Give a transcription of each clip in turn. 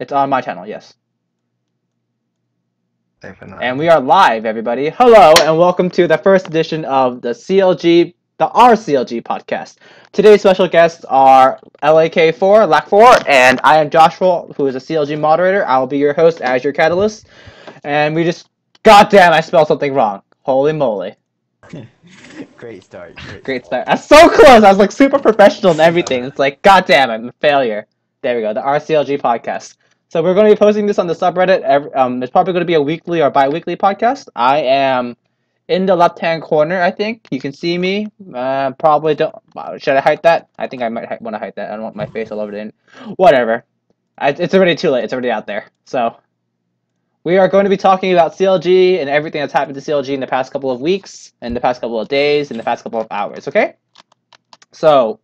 It's on my channel, yes. Definitely. And we are live, everybody. Hello, and welcome to the first edition of the CLG, the RCLG podcast. Today's special guests are LAK4, LAK4, and IamJoshful, who is a CLG moderator. I will be your host as your catalyst. And we just, goddamn, I spelled something wrong. Holy moly. Great start. Great start. That's so close. I was like super professional and everything. It's like, goddamn, I'm a failure. There we go, the RCLG podcast. So we're going to be posting this on the subreddit. It's probably going to be a weekly or bi-weekly podcast. I am in the left-hand corner, I think. You can see me. Probably don't... Should I hide that? I think I might want to hide that. I don't want my face all over it. Whatever. It's already too late. It's already out there. So we are going to be talking about CLG and everything that's happened to CLG in the past couple of weeks, in the past couple of days, in the past couple of hours, okay? So,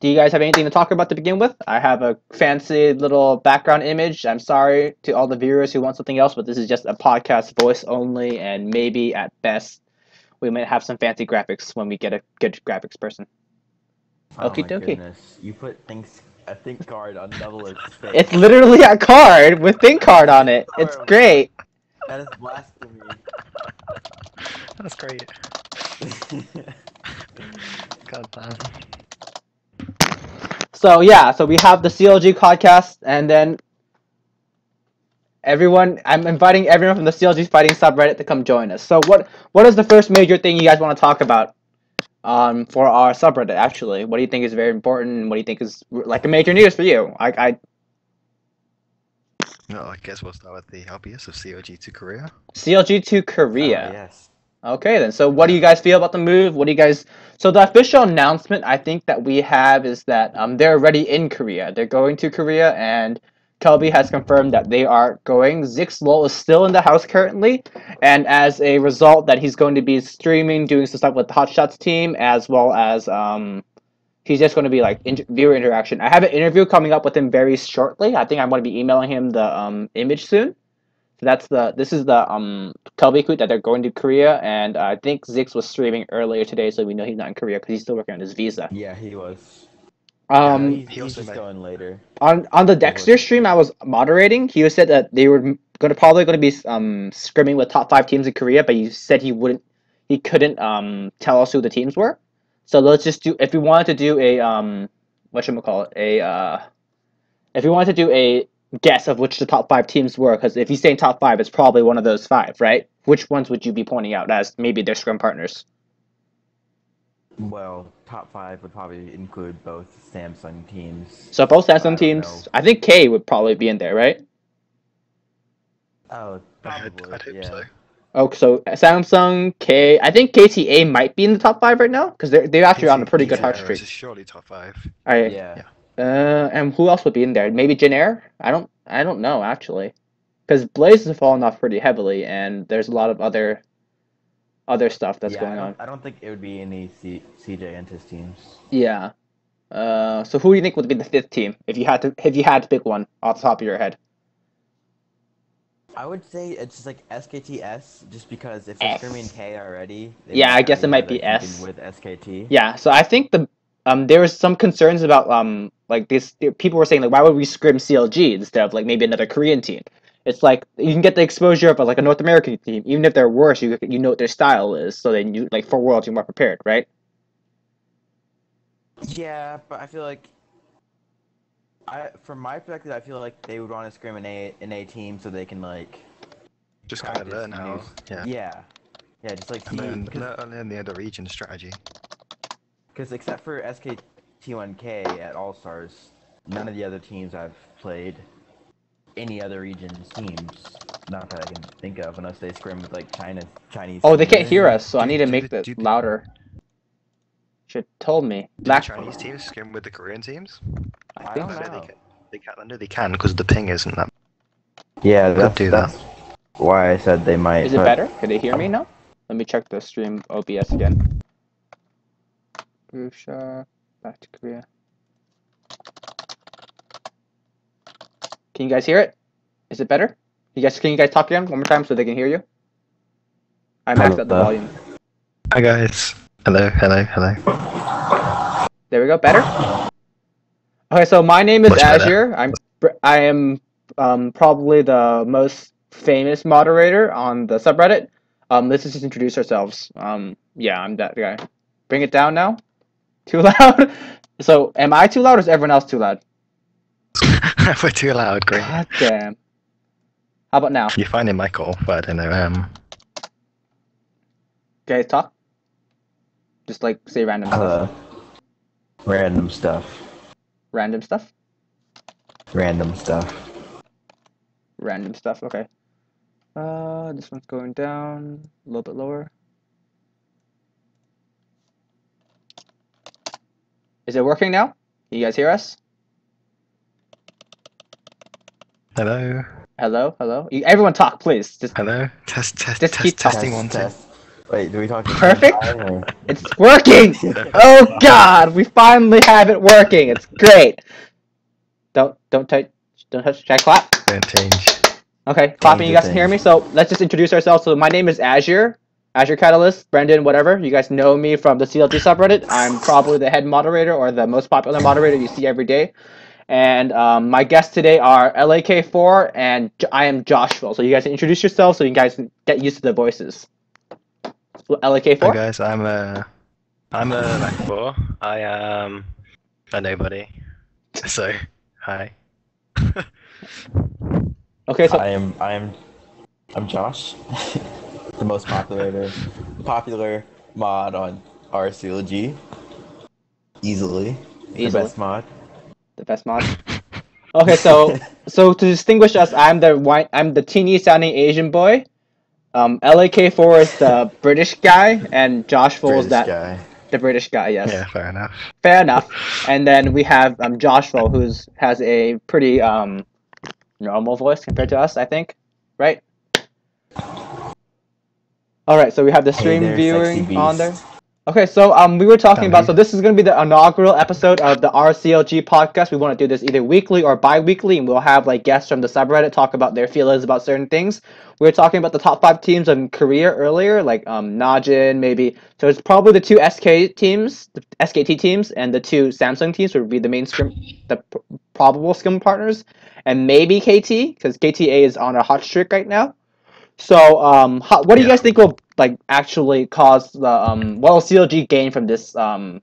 do you guys have anything to talk about to begin with? I have a fancy little background image. I'm sorry to all the viewers who want something else, but this is just a podcast, voice only, and maybe at best we might have some fancy graphics when we get a good graphics person. Oh Okie my dokie. goodness. You put a think card on Doubler's face. It's literally a card with think card on it. It's great. That is blasphemy. That's great. God damn. So yeah, so we have the CLG podcast, and then I'm inviting everyone from the CLG Fighting subreddit to come join us. So what is the first major thing you guys want to talk about for our subreddit, actually? What do you think is very important, and what do you think is like a major news for you? Well, I guess we'll start with the obvious of CLG to Korea. CLG to Korea. Oh, yes. Okay, then. So what do you guys feel about the move? What do you guys... So the official announcement I think that we have is that they're already in Korea. They're going to Korea, and Kelby has confirmed that they are going. Zixlol is still in the house currently, and as a result that he's going to be streaming, doing some stuff with the HotshotGG team, as well as he's just going to be like viewer interaction. I have an interview coming up with him very shortly. I think I'm going to be emailing him the image soon. So this is the Kelby tweet that they're going to Korea, and I think Zix was streaming earlier today, so we know he's not in Korea because he's still working on his visa. Yeah, he was. He He's just going later. On the Dexter stream I was moderating, he said that they were probably going to be scrimming with top 5 teams in Korea, but he said he couldn't tell us who the teams were. So let's just do, if we wanted to do a if we wanted to do a guess of which the top 5 teams were, because if he's saying top 5, it's probably one of those 5, right? Which ones would you be pointing out as maybe their scrum partners? Well, top 5 would probably include both Samsung teams. So both Samsung teams. I think K would probably be in there, right? Oh, probably. I'd hope yeah. so. Oh, so Samsung, K. I think KTA might be in the top 5 right now because they're actually on a pretty good hot streak. It's surely top 5. Alright. Yeah. And who else would be in there? Maybe Jin Air? I don't know actually, because Blaze has fallen off pretty heavily, and there's a lot of other stuff that's going on. I don't think it would be any CJ Entis teams. Yeah. So who do you think would be the 5th team if you had to pick one off the top of your head? I would say it's just like SKTS, just because if they're streaming K already. Yeah, I guess it might be S. With SKT. Yeah, so I think there was some concerns about like this. People were saying like, why would we scrim CLG instead of like maybe another Korean team? It's like you can get the exposure of like a North American team, even if they're worse. You know what their style is, so then you like for Worlds you're more prepared, right? Yeah, but I feel like from my perspective, I feel like they would want to scrim an A team so they can like just kind of learn how. Yeah, just like see, learn the other region strategy. Because except for SKT1K at All Stars, none of the other teams I've played any other region's teams. Not that I can think of, unless they scrim with like Chinese. Oh, they can't hear us, so I need to make that louder. Should told me. Do the Chinese teams scrim with the Korean teams? I don't know. I know they can because the ping isn't that. Yeah, that's why I said they might. Is it better? Can they hear me now? Let me check the stream OBS again. Grusha, back to Korea. Can you guys hear it? Is it better? Can you guys talk again one more time so they can hear you? I maxed out the volume. Hi guys. Hello. There we go. Better. Okay, so my name is Azure. I am probably the most famous moderator on the subreddit. Let's just introduce ourselves. Yeah, I'm that guy. Bring it down now. Too loud? So, am I too loud or is everyone else too loud? We're too loud, great. God damn. How about now? You're finding my call, but I don't know. Okay, talk. Just like say random stuff. Random stuff. Random stuff? Random stuff. Random stuff, okay. This one's going down a little bit lower. Is it working now? Can you guys hear us? Hello? Hello? Hello? Everyone talk, please. Just Hello? Test, Just keep testing one, two. Test. Wait, do we talk? Perfect. Or... It's working! Oh god, we finally have it working. It's great. Don't touch. Should I clap? Don't change. Okay, clapping. You guys can hear me. So let's just introduce ourselves. So my name is Azure Catalyst, Brendan, whatever. You guys know me from the CLG subreddit. I'm probably the head moderator or the most popular moderator you see every day. And my guests today are LAK4 and IamJoshful. So you guys introduce yourselves so you guys get used to the voices. So LAK4. Hi guys, I'm a LAK4. I am a nobody. So, hi. Okay, so I'm Josh, the most popular mod on CLG. Easily. The best mod. The best mod. Okay, so to distinguish us, I'm the teeny sounding Asian boy. LAK4 is the British guy, and Joshful is the British guy. Yes. Yeah, fair enough. Fair enough. And then we have Joshful, who has a pretty normal voice compared to us, I think, right? All right, so we have the stream viewing on there. Okay, so we were talking about, so this is going to be the inaugural episode of the RCLG podcast. We want to do this either weekly or bi-weekly, and we'll have like guests from the subreddit talk about their feelings about certain things. We were talking about the top 5 teams in Korea earlier, like Najin, maybe. So it's probably the 2 SK teams, the SKT teams, and the 2 Samsung teams would be the main probable scrim partners, and maybe KT, because KTA is on a hot streak right now. So, what do you guys think will actually cause the what will CLG gain from this from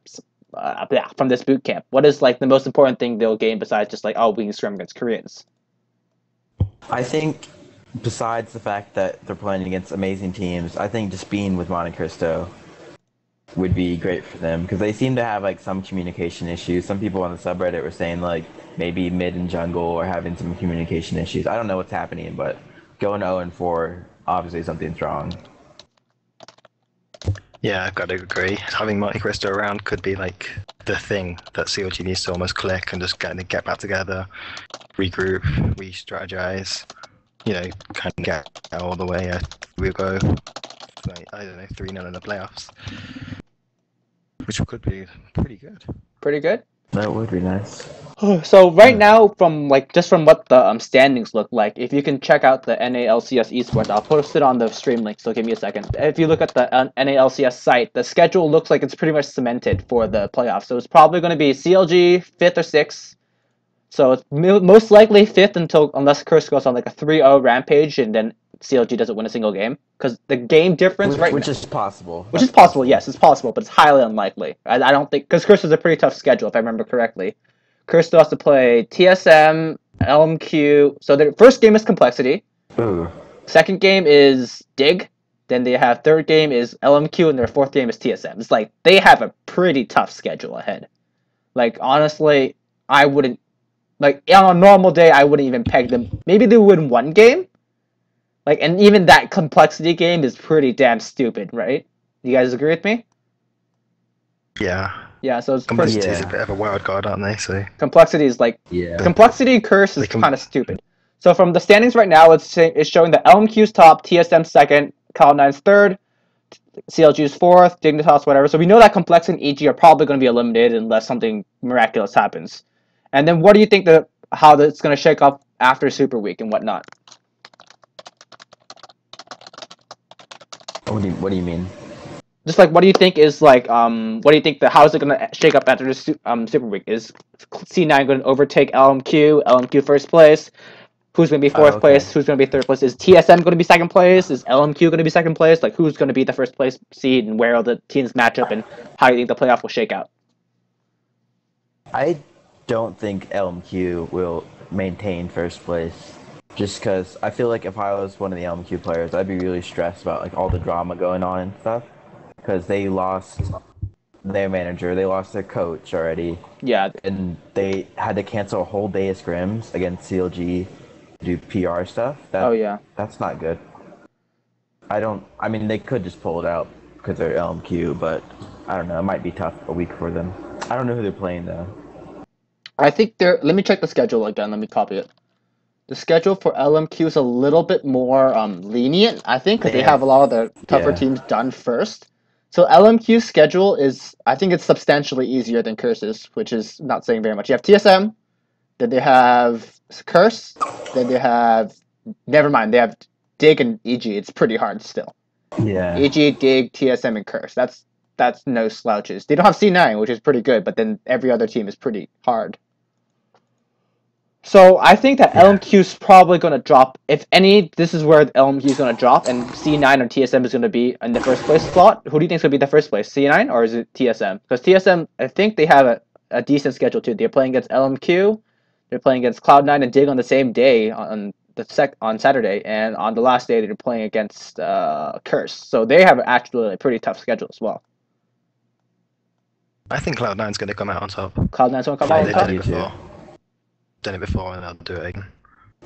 this boot camp? What is the most important thing they'll gain besides just we can scrim against Koreans? I think besides the fact that they're playing against amazing teams, I think just being with Monte Cristo would be great for them because they seem to have some communication issues. Some people on the subreddit were saying maybe mid and jungle are having some communication issues. I don't know what's happening, but going 0-4, obviously something's wrong. Yeah, I've got to agree. Having Monte Cristo around could be the thing that CLG needs to almost click and just get back together, regroup, re-strategize, kind of get all the way. We'll go, I don't know, 3-0 in the playoffs, which could be pretty good. Pretty good? That would be nice. So right now, from just from what the standings look like, if you can check out the NALCS esports, I'll post it on the stream link. So give me a second. If you look at the NALCS site, the schedule looks like it's pretty much cemented for the playoffs. So it's probably going to be CLG 5th or 6th. So it's most likely 5th unless Curse goes on a 3-0 rampage and then CLG doesn't win a single game, because the game difference which is possible. Which is possible, yes, it's possible, but it's highly unlikely. I don't think, because Curse has a pretty tough schedule if I remember correctly. Curse still has to play TSM, LMQ. So their first game is Complexity. Ooh. Second game is Dig. Then they have third game is LMQ, and their fourth game is TSM. It's they have a pretty tough schedule ahead. Honestly, I wouldn't on a normal day I wouldn't even peg them. Maybe they win one game. And even that Complexity game is pretty damn stupid, right? You guys agree with me? Yeah. Yeah, so it's Complexity is a bit of a wild card, aren't they? So Complexity is Complexity Curse is kind of stupid. So from the standings right now, it's showing that LMQ's top, TSM second, Cloud9's third, CLG's fourth, Dignitas whatever. So we know that Complexity and EG are probably going to be eliminated unless something miraculous happens. And then what do you think how that's going to shake up after Super Week and whatnot? What do you mean? Just what do you think is what do you think how is it gonna shake up after this Super Week? Is C9 going to overtake LMQ? LMQ first place. Who's going to be fourth place? Who's going to be third place? Is TSM going to be second place? Is LMQ going to be second place? Like, who's going to be the first place seed, and where will the teams match up, and how do you think the playoff will shake out? I don't think LMQ will maintain first place, just because I feel like if I was one of the LMQ players, I'd be really stressed about like all the drama going on and stuff, because they lost their manager, they lost their coach already. Yeah. And they had to cancel a whole day of scrims against CLG to do PR stuff. That's not good. I mean, they could just pull it out because they're LMQ, but I don't know. It might be tough a week for them. I don't know who they're playing, though. I think let me check the schedule again. Let me copy it. The schedule for LMQ is a little bit more lenient, I think, because they have a lot of the tougher teams done first. So LMQ's schedule is, I think it's substantially easier than Curse's, which is not saying very much. You have TSM, then they have Curse, then they have, never mind, they have Dig and EG. It's pretty hard still. Yeah. EG, Dig, TSM, and Curse. That's no slouches. They don't have C9, which is pretty good, but then every other team is pretty hard. So I think that LMQ is probably going to drop. If any, this is where LMQ is going to drop, and C9 or TSM is going to be in the first place slot. Who do you think is going to be the first place, C9 or is it TSM? Because TSM, I think they have a decent schedule too. They're playing against LMQ, they're playing against Cloud9 and Dig on the same day on Saturday, and on the last day they're playing against Curse. So they have actually a pretty tough schedule as well. I think Cloud9's going to come out on top. Cloud9's going to come out on top. Done it before and I'll do it again.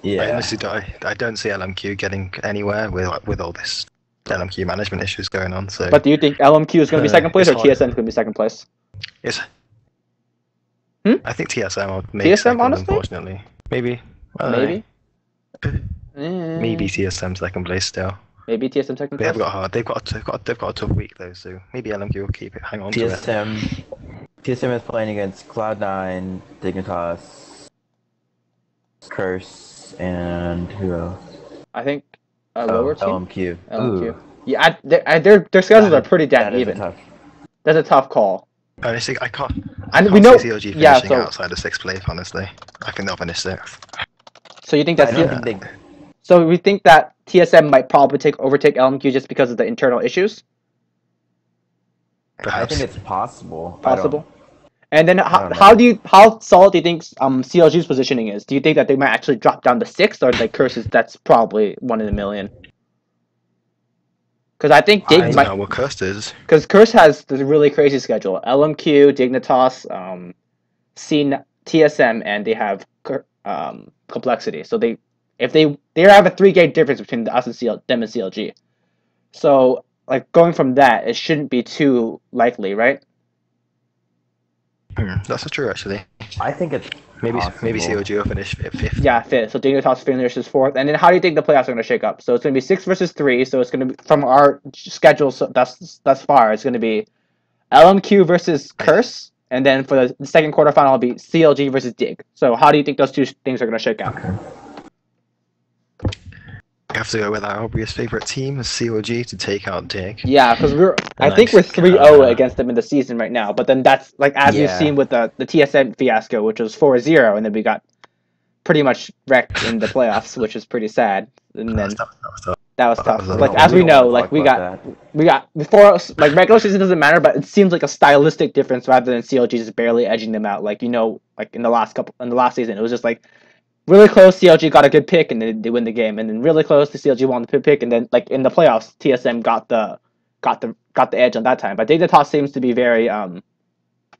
Yeah. I honestly don't see LMQ getting anywhere with all this LMQ management issues going on. So. But do you think LMQ is going to be second place or TSM is going to be second place? Yes. I think TSM will make TSM, second, honestly? unfortunately. Maybe. Maybe. Maybe TSM second place still. Maybe TSM second place. They've got a tough week though, so maybe LMQ will hang on to it. TSM is playing against Cloud9, Dignitas, Curse, and who else? I think lower team. LMQ. LMQ. Yeah, their schedules are pretty damn even. That's a tough call. Honestly, I can't we know see CLG finishing outside of 6th place, honestly. I think they'll finish 6th. So you think that's So we think that TSM might probably overtake LMQ just because of the internal issues? Perhaps. I think it's possible. Possible. And then how solid do you think CLG's positioning is? Do you think that they might actually drop down to 6th, or like Curse's that's probably 1 in a million? Because I think Dig might. I don't know what Curse is. Because Curse has this really crazy schedule: LMQ, Dignitas, TSM, and they have Complexity. So they have a 3-game difference between them and CLG. So like going from that, it shouldn't be too likely, right? That's true, actually. I think it's maybe CLG will finish 5th. Yeah, 5th. So Dignitas finishes 4th, and then how do you think the playoffs are going to shake up? So it's going to be 6 versus 3. So it's going to be from our schedule. So thus far, it's going to be LMQ versus Curse, and then for the second quarterfinal, it'll be CLG versus Dig. So how do you think those two things are going to shake out? Okay. We have to go with our obvious favorite team, CLG, to take out Dig. Yeah, because I think we're 3-0 against them in the season right now. But then that's like as we've seen with the TSM fiasco, which was 4-0, and then we got pretty much wrecked in the playoffs, which is pretty sad. And then that was tough. Like as we know, like we got before, like regular season doesn't matter, but it seems like a stylistic difference rather than CLG just barely edging them out. Like like in the last season, it was just like. Really close, CLG got a good pick, and they win the game. And then really close, the CLG won the pick, and then like in the playoffs, TSM got the edge on that time. But Dignitas seems to be very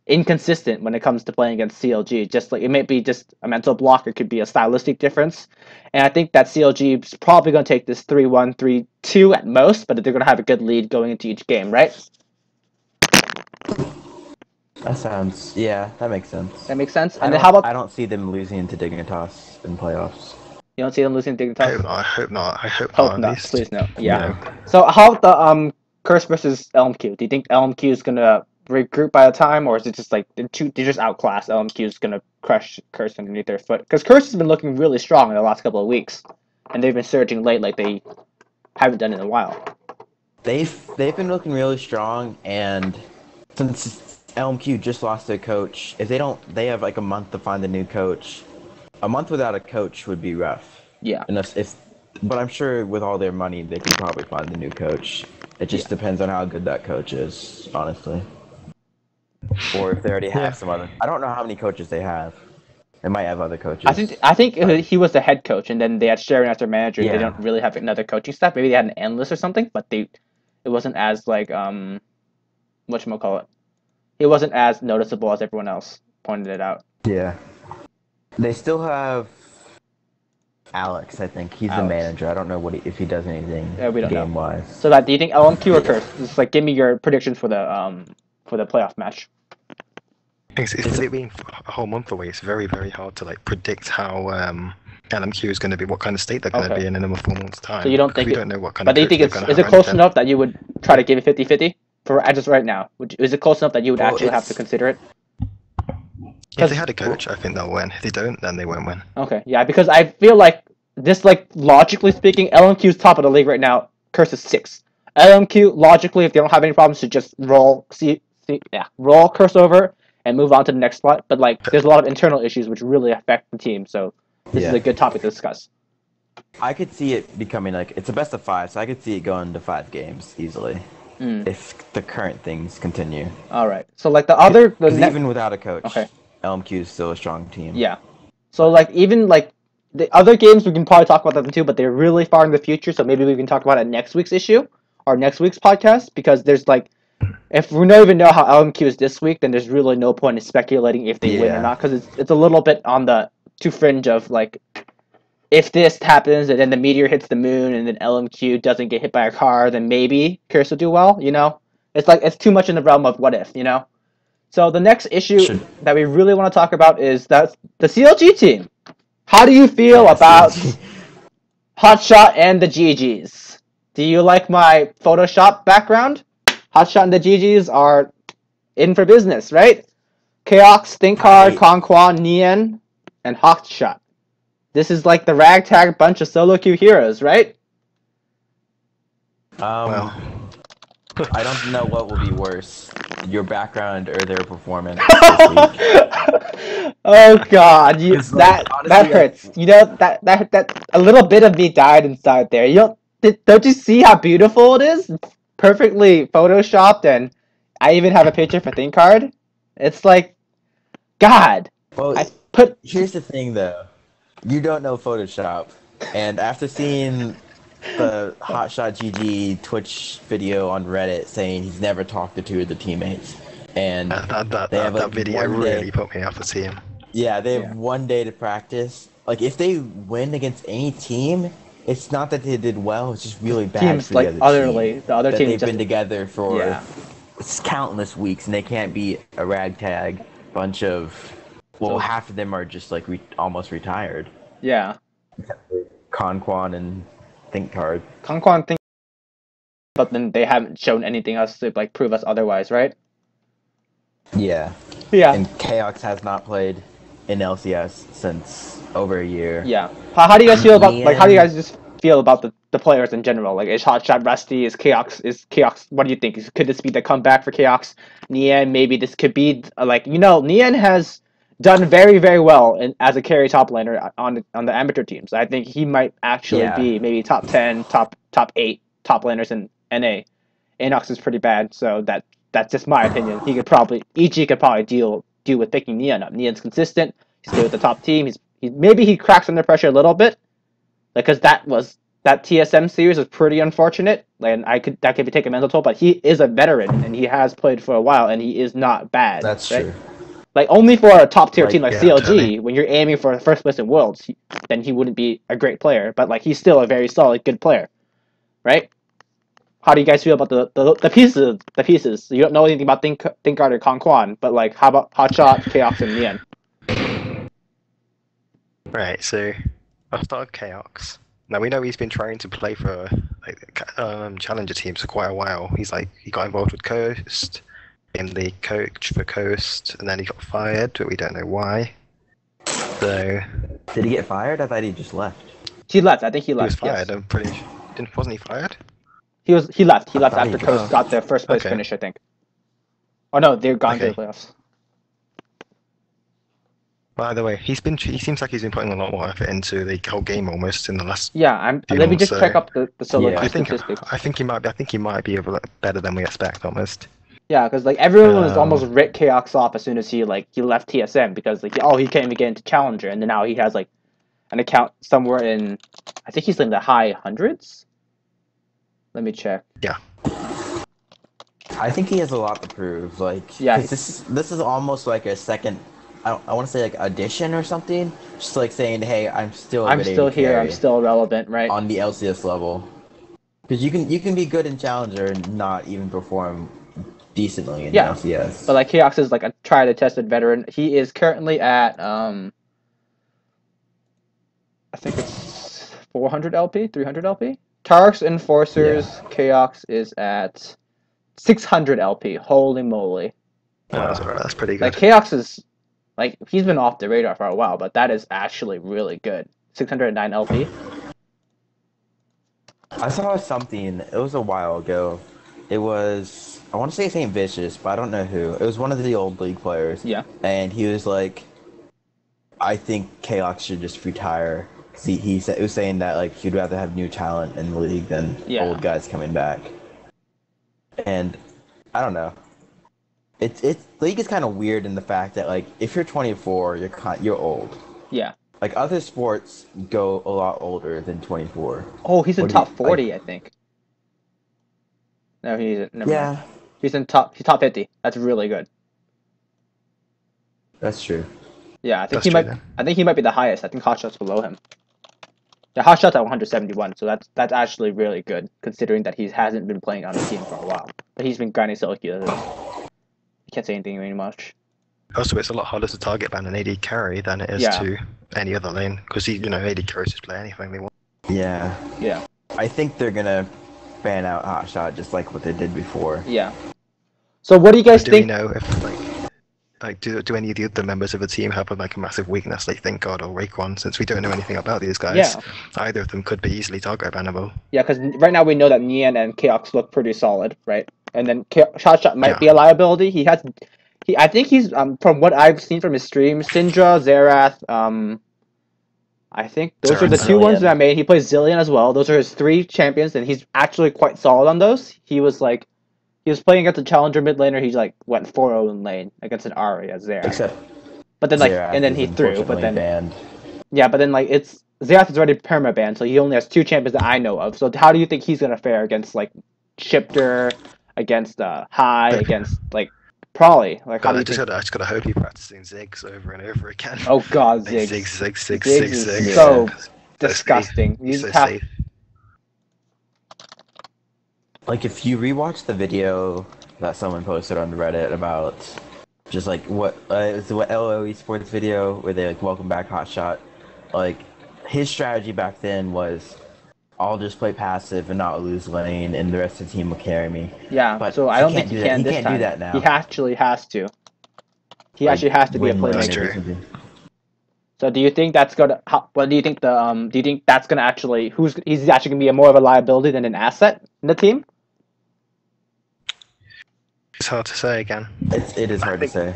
inconsistent when it comes to playing against CLG. Just like it may be just a mental block, it could be a stylistic difference. And I think that CLG is probably going to take this 3-1, 3-2 at most, but they're going to have a good lead going into each game, right? That makes sense. That makes sense. And then how about? I don't see them losing to Dignitas in playoffs. You don't see them losing to Dignitas? I hope not. I hope not. At least. Please no. Yeah. So how about the Curse versus LMQ? Do you think LMQ is gonna regroup by the time, or is it just like they just outclass LMQ is gonna crush Curse underneath their foot? Because Curse has been looking really strong in the last couple of weeks, and they've been surging late like they haven't done in a while. They've been looking really strong, and since LMQ just lost their coach. If they have like a month to find a new coach. A month without a coach would be rough Yeah. But I'm sure with all their money, they can probably find a new coach. It just depends on how good that coach is, honestly. Or if they already have some other. I don't know how many coaches they have. They might have other coaches. I think he was the head coach, and then they had Sharon as their manager. And they Yeah. don't really have another coaching staff. Maybe they had an analyst or something, but it wasn't as like whatchamacallit. It wasn't as noticeable as everyone else pointed it out. Yeah. They still have Alex, I think. He's the manager. I don't know if he does anything we don't know. game-wise. So do you think LMQ or Curse? Just like give me your predictions for the playoff match. It's it being a whole month away. It's very, very hard to like predict how LMQ is going to be, what kind of state they're going to be in another 4 months' time. So you don't think we don't know what kind but of. do you think is it close enough that you would try to give it 50-50 for just right now? Is it close enough that you would actually have to consider it? If they had a coach, I think they'll win. If they don't, then they won't win. Okay, yeah, because I feel like this, like logically speaking, LMQ's top of the league right now. Curse is 6th. LMQ logically, if they don't have any problems, should just roll Curse over and move on to the next spot. But like, there's a lot of internal issues which really affect the team. So this is a good topic to discuss. I could see it becoming like it's a best of 5, so I could see it going to 5 games easily if the current things continue. All right. So like even without a coach, LMQ is still a strong team. Yeah. So like even like the other games we can probably talk about them too, but they're really far in the future. So maybe we can talk about it next week's issue or next week's podcast because there's like if we don't even know how LMQ is this week, then there's really no point in speculating if they win or not because it's a little bit on the too fringe of like if this happens and then the meteor hits the moon and then LMQ doesn't get hit by a car, then maybe Curse will do well. You know, it's like it's too much in the realm of what if. You know. So the next issue that we really want to talk about is that the CLG team. How do you feel about Hotshot and the GGs? Do you like my Photoshop background? Hotshot and the GGs are in for business, right? Chaos, Thinkard, Conquan, Nian, and Hotshot. This is like the ragtag bunch of solo queue heroes, right? I don't know what will be worse, your background or their performance. Oh God, that hurts. You know that a little bit of me died inside there. Don't you see how beautiful it is? It's perfectly photoshopped, and I even have a picture for Thinkard. It's like, God. Well, here's the thing though, you don't know Photoshop, and after seeing the HotshotGG Twitch video on Reddit saying he's never talked to 2 of the teammates, and that video really put me off the team. Yeah, they have 1 day to practice. Like if they win against any team, it's not that they did well; it's just really bad teams for like the other team. The other team they've been together for countless weeks, and they can't beat a ragtag bunch of. Well, half of them are just like almost retired. Yeah. Conquan and Thinkard. Conquan but then they haven't shown anything else to like prove us otherwise, right? Yeah. Yeah. And Chaos has not played in LCS since over a year. Yeah. How do you guys feel about how do you guys just feel about the players in general? Like is Hotshot rusty? Is Chaos what do you think? Could this be the comeback for Chaos? Nian, maybe this could be Nian has done very, very well as a carry top laner on the amateur teams. I think he might actually be maybe top 10, top 8 top laners in NA. Inox is pretty bad, so that's just my opinion. EG could probably deal with picking Nian up. Nian's consistent. He's good with the top team. Maybe he cracks under pressure a little bit, because that TSM series was pretty unfortunate. And that could be taking a mental toll. But he is a veteran and he has played for a while and he is not bad. That's right? true. Like only for a top tier team like CLG, totally. When you're aiming for first place in Worlds, then he wouldn't be a great player. But like he's still a very solid, good player, right? How do you guys feel about the pieces? The pieces. You don't know anything about Thinkard or Conquan, but like how about Hotshot, Chaos, and Nian? Right. So I'll start with Chaos. Now we know he's been trying to play for challenger teams for quite a while. He got involved with Coast. In the coach for Coast, and then he got fired, but we don't know why. So, did he get fired? I thought he just left. He left. I think he left. He was fired. Yes. I'm pretty sure. Wasn't he fired? He left. He left after Coast got their first place finish, I think. Oh no, they're gone to the playoffs. By the way, he seems like he's been putting a lot more effort into the whole game almost in the last Yeah, few let me months. just check So up the solo Yeah. queue I think statistics. I think he might be better than we expect almost. Yeah, because like everyone was almost Um, writ Chaos off as soon as he left TSM because like oh he can't even get into Challenger, and then now he has like an account somewhere in, I think he's in the high hundreds. Let me check. Yeah. I think he has a lot to prove. Like, Yeah, 'cause this is almost like a second. I want to say like audition or something. Just like saying, hey, I'm still I'm ready still to here. I'm carry still relevant, right? on the LCS level. Because you can be good in Challenger and not even perform decently in Yeah, LCS. but like Chaos is like a tried and tested veteran. He is currently at I think it's 400 LP, 300 LP. Tarks Enforcers Chaos is at 600 LP. Holy moly! That's pretty Like good. Chaos is like he's been off the radar for a while, but that is actually really good. 609 LP. I saw something. It was a while ago. It was I want to say Saint Vicious, but I don't know who. It was one of the old league players. Yeah. And he was like, I think Kalox should just retire. He said it was saying that like he'd rather have new talent in the league than old guys coming back. And I don't know. It's league is kind of weird in the fact that like if you're 24, you're old. Yeah. Like other sports go a lot older than 24. Oh, he's in What do you- top 40, I think. No, he's never mind. Yeah, He's top 50. That's really good. that's true. Yeah, I think That's true, then. I think he might be the highest. I think Hotshot's below him. Yeah, Hotshot's at 171, so that's actually really good considering that he hasn't been playing on the team for a while. But he's been grinding solo queue. You can't say anything really much. Also, it's a lot harder to target ban an AD carry than it is Yeah. to any other lane because AD carries just play anything they want. Yeah. Yeah. I think they're gonna ban out Hotshot just like what they did before. Yeah. So what do you guys Do we think? know if do any of the other members of the team have a massive weakness like ThinkGod or Raekwon? Since we don't know anything about these guys, Yeah. either of them could be easily target bannable. Yeah, because right now we know that Nian and Chaos look pretty solid, right? And then Hotshot might Yeah. be a liability. I think he's from what I've seen from his stream, Syndra, Xerath, I think those are the Xerath. two ones that Zillion. I made. He plays Zillion as well. Those are his three champions, and he's actually quite solid on those. He was playing against a challenger mid laner. He's like went 4-0 in lane against an Arya Xerath. Except But then Xerath and then is he threw. But unfortunately then banned. yeah, but then it's Xerath is already perma banned, so he only has two champions that I know of. So how do you think he's gonna fare against like Shifter, against High, against like Prolly? Like how do you think? I just gotta hope he practicing zigs over and over again. Oh God, Like, Ziggs. Ziggs. Ziggs is Ziggs. so Yeah. disgusting. He's You so have safe. Like if you rewatch the video that someone posted on Reddit about just like what it's what LOE Sports video where they like welcome back Hotshot. Like his strategy back then was I'll just play passive and not lose lane, and the rest of the team will carry me. Yeah, But so I he don't can't think he do that. can He this can't time. do that now. He actually has to. He Like, actually has to be a win lane playmaker. or something. So do you think that's gonna? What do you think do you think that's gonna actually? He's actually gonna be more of a liability than an asset in the team? It's hard to say again. It is hard to say.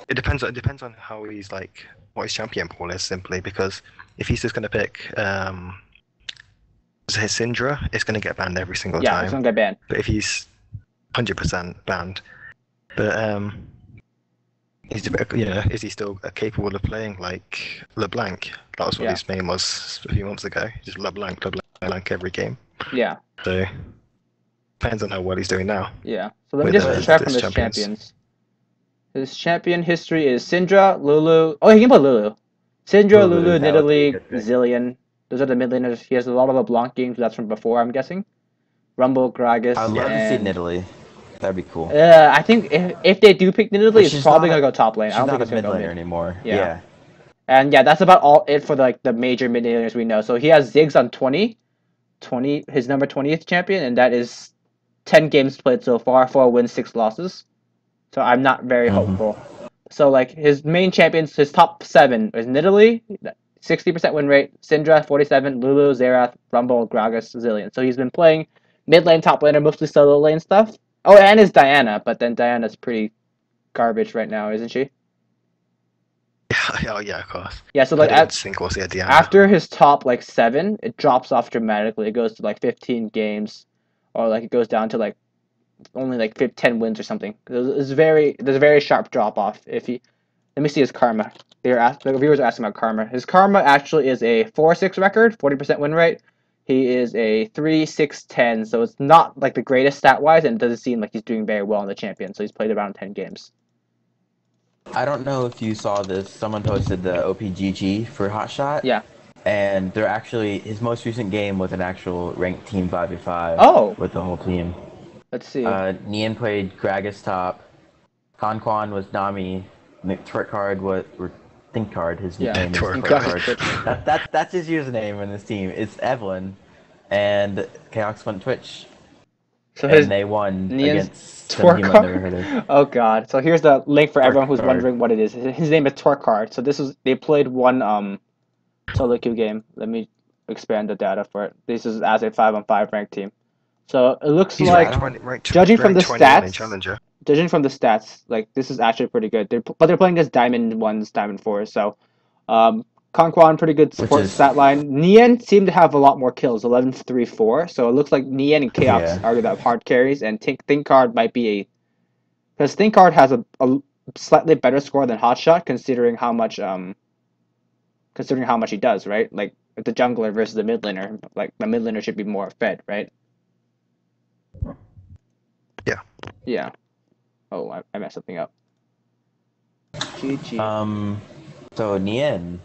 It depends on how he's like what his champion pool is simply because if he's just gonna pick his Syndra, it's gonna get banned every single Yeah, time. it's gonna get banned. But if he's 100% banned, but is he still capable of playing like LeBlanc? That was what Yeah. his name was a few months ago. Just LeBlanc every game. Yeah, So depends on how well he's doing now. yeah. So let me With, just check from his his champions. champions. His champion history is Syndra, Lulu. Oh, he can play Lulu. Syndra, Lulu, that would be a Nidalee, good pick. Zillion. Those are the mid laners. He has a lot of LeBlanc games. That's from before, I'm guessing. Rumble, Gragas, I'd love to see and Nidalee. That'd be cool. I think if they do pick Nidalee, But it's she's probably not gonna go top lane. I She's don't not think it's a gonna mid go laner mid. anymore. Yeah. Yeah. And yeah, that's about all it for the major mid laners we know. So he has Ziggs on 20, his number 20th champion, and that is 10 games played so far, 4 wins, 6 losses. So I'm not very hopeful. So like his main champions, his top 7 is Nidalee, 60% win rate, Syndra 47, Lulu, Xerath, Rumble, Gragas, Zillion. So he's been playing mid lane, top laner, mostly solo lane stuff. Oh, and his Diana, but then Diana's pretty garbage right now, isn't she? Oh yeah, of course. Yeah, so I like didn't think was the idea. after his top like 7, it drops off dramatically. It goes to like 15 games, or like it goes down to like only like 10 wins or something. There's a very sharp drop off. If he, let me see his karma. The viewers are asking about karma. His karma actually is a 4-6 record, 40% win rate. He is a 3-6-10, so it's not like the greatest stat wise, and it doesn't seem like he's doing very well in the champion. So he's played around 10 games. I don't know if you saw this. Someone posted the OPGG for HotShot. Yeah. And they're actually his most recent game was an actual ranked team 5v5. Oh. With the whole team. Let's see. Nian played Gragas top. Kanquan was Nami. Twerkcard was Thinkcard. His name is Twerkcard. That's his username in this team. It's Evelyn, and Chaos went Twitch. So and they won Nian's against some team I've never heard of. Oh god! So here's the link for everyone who's wondering what it is. His name is Twerkcard. So they played one solo queue game. Let me expand the data for it. This is as a 5-on-5 ranked team. So it looks like judging from the stats, like this is actually pretty good. But they're playing against Diamond 1s, Diamond 4s. So Conquan, pretty good support stat line. Nian seemed to have a lot more kills, 11-3-4. So it looks like Nian and Chaos are the hard carries, and Thinkcard might be because Thinkcard has a slightly better score than HotShot, considering how much he does, right? Like the jungler versus the mid laner, like the mid laner should be more fed, right? Yeah. Yeah. Oh, I messed something up. GG. So Nian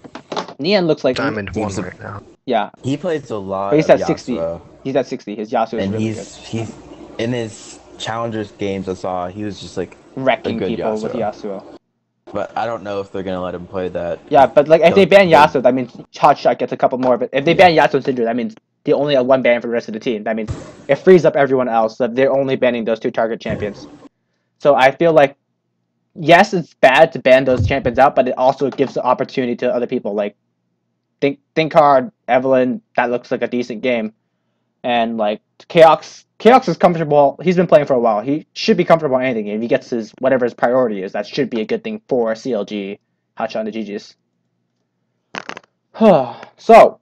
looks like Diamond 1 right now. Yeah. He plays a lot. But he's at 60. Yasuo. He's at 60. His Yasuo is really good. He's in his challengers games I saw, he was just like wrecking people with Yasuo. But I don't know if they're gonna let him play that. Yeah, but like if they ban Yasuo, that means HotShot gets a couple more. But if they ban Yasuo and Syndra, that means they only have one ban for the rest of the team. That means it frees up everyone else. So they're only banning those 2 target champions. So I feel like, yes, it's bad to ban those champions out, but it also gives the opportunity to other people. Like, Thinkcard, Evelyn, that looks like a decent game. And like Chaos is comfortable. He's been playing for a while. He should be comfortable on anything. If he gets his whatever his priority is, that should be a good thing for CLG, HotshotGG and the GGs. So,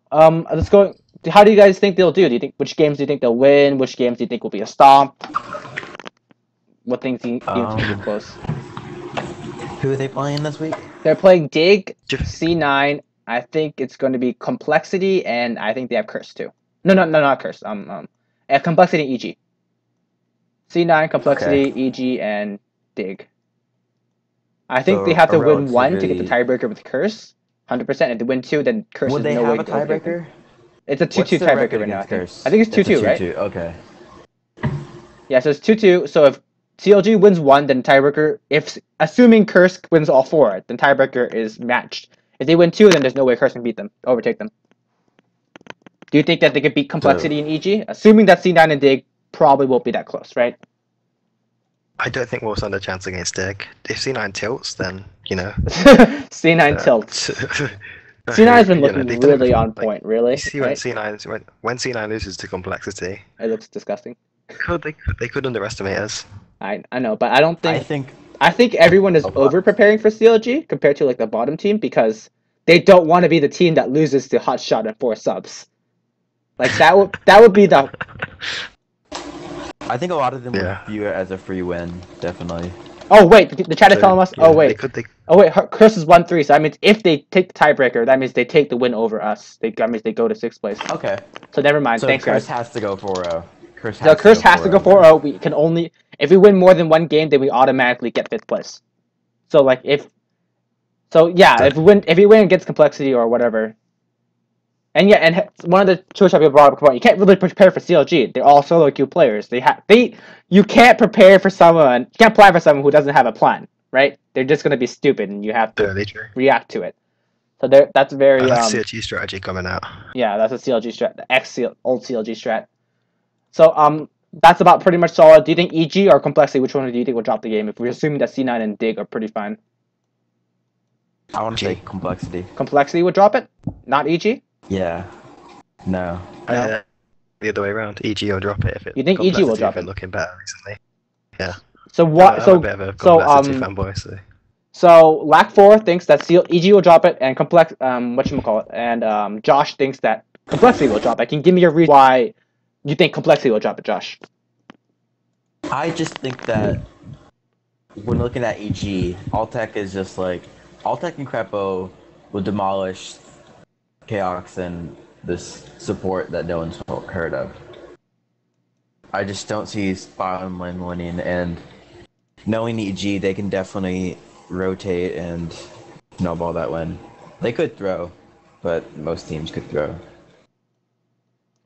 let's go. How do you guys think they'll do? Which games do you think they'll win? Which games do you think will be a stomp? What things do you think will be close? Who are they playing this week? They're playing Dig, C9. I think it's going to be Complexity, and I think they have Curse too. No, not Curse. Complexity and EG. C9, Complexity, EG, and Dig. I think they have to win 1 to get the tiebreaker with Curse. 100%. If they win 2, then Curse is no way. Would they have a tiebreaker? It's a 2-2 tiebreaker right now. I think it's 2-2, right? Okay. Yeah, so it's 2-2. So if CLG wins 1, then tiebreaker. Assuming Curse wins all 4, then tiebreaker is matched. If they win 2, then there's no way Curse can overtake them. Do you think that they could beat Complexity and EG? Assuming that C9 and Dig probably won't be that close, right? I don't think we'll stand a chance against Dig. If C9 tilts, then, you know. C9 tilts. C9 has been looking really on point, really. See when C9 loses to Complexity. It looks disgusting. They could underestimate us. I know, but I don't think... I think everyone is over-preparing for CLG compared to like the bottom team because they don't want to be the team that loses to HotShot and 4 subs. Like that would be the... I think a lot of them would view it as a free win, definitely. Oh wait, the chat is telling us. Yeah, oh wait, Curse is 1-3, so that means if they take the tiebreaker, that means they take the win over us. That means they go to 6th place. Okay. So never mind. So thanks, Curse guys. has to go 4-0. Curse has to go 4-0. We can only if we win more than 1 game, then we automatically get 5th place. So like if we win against Complexity or whatever. And yeah, and one of the choice people brought up, you can't really prepare for CLG. They're all solo queue players. You can't prepare for someone. You can't plan for someone who doesn't have a plan, right? They're just gonna be stupid, and you have to react to it. So that's very CLG strategy coming out. Yeah, that's a CLG strat, the old CLG strat. So that's about pretty much solid. Do you think EG or Complexity? Which one do you think will drop the game? If we're assuming that C9 and Dig are pretty fine. I want to say Complexity. Complexity would drop it, not EG. Yeah. No. The other way around. EG will drop it if it. You think EG will drop it? Looking better recently. Yeah. So what? I'm a bit of a Complexity fanboy, So LAK4 thinks that EG will drop it, and whatchamacallit, and Josh thinks that complexity will drop it. Can you give me your reason why you think complexity will drop it, Josh? I just think that when looking at EG, Altec is just like Altec and Crepo will demolish Chaos and this support that no one's heard of. I just don't see Spawn winning, and knowing EG, they can definitely rotate and snowball that win. They could throw, but most teams could throw.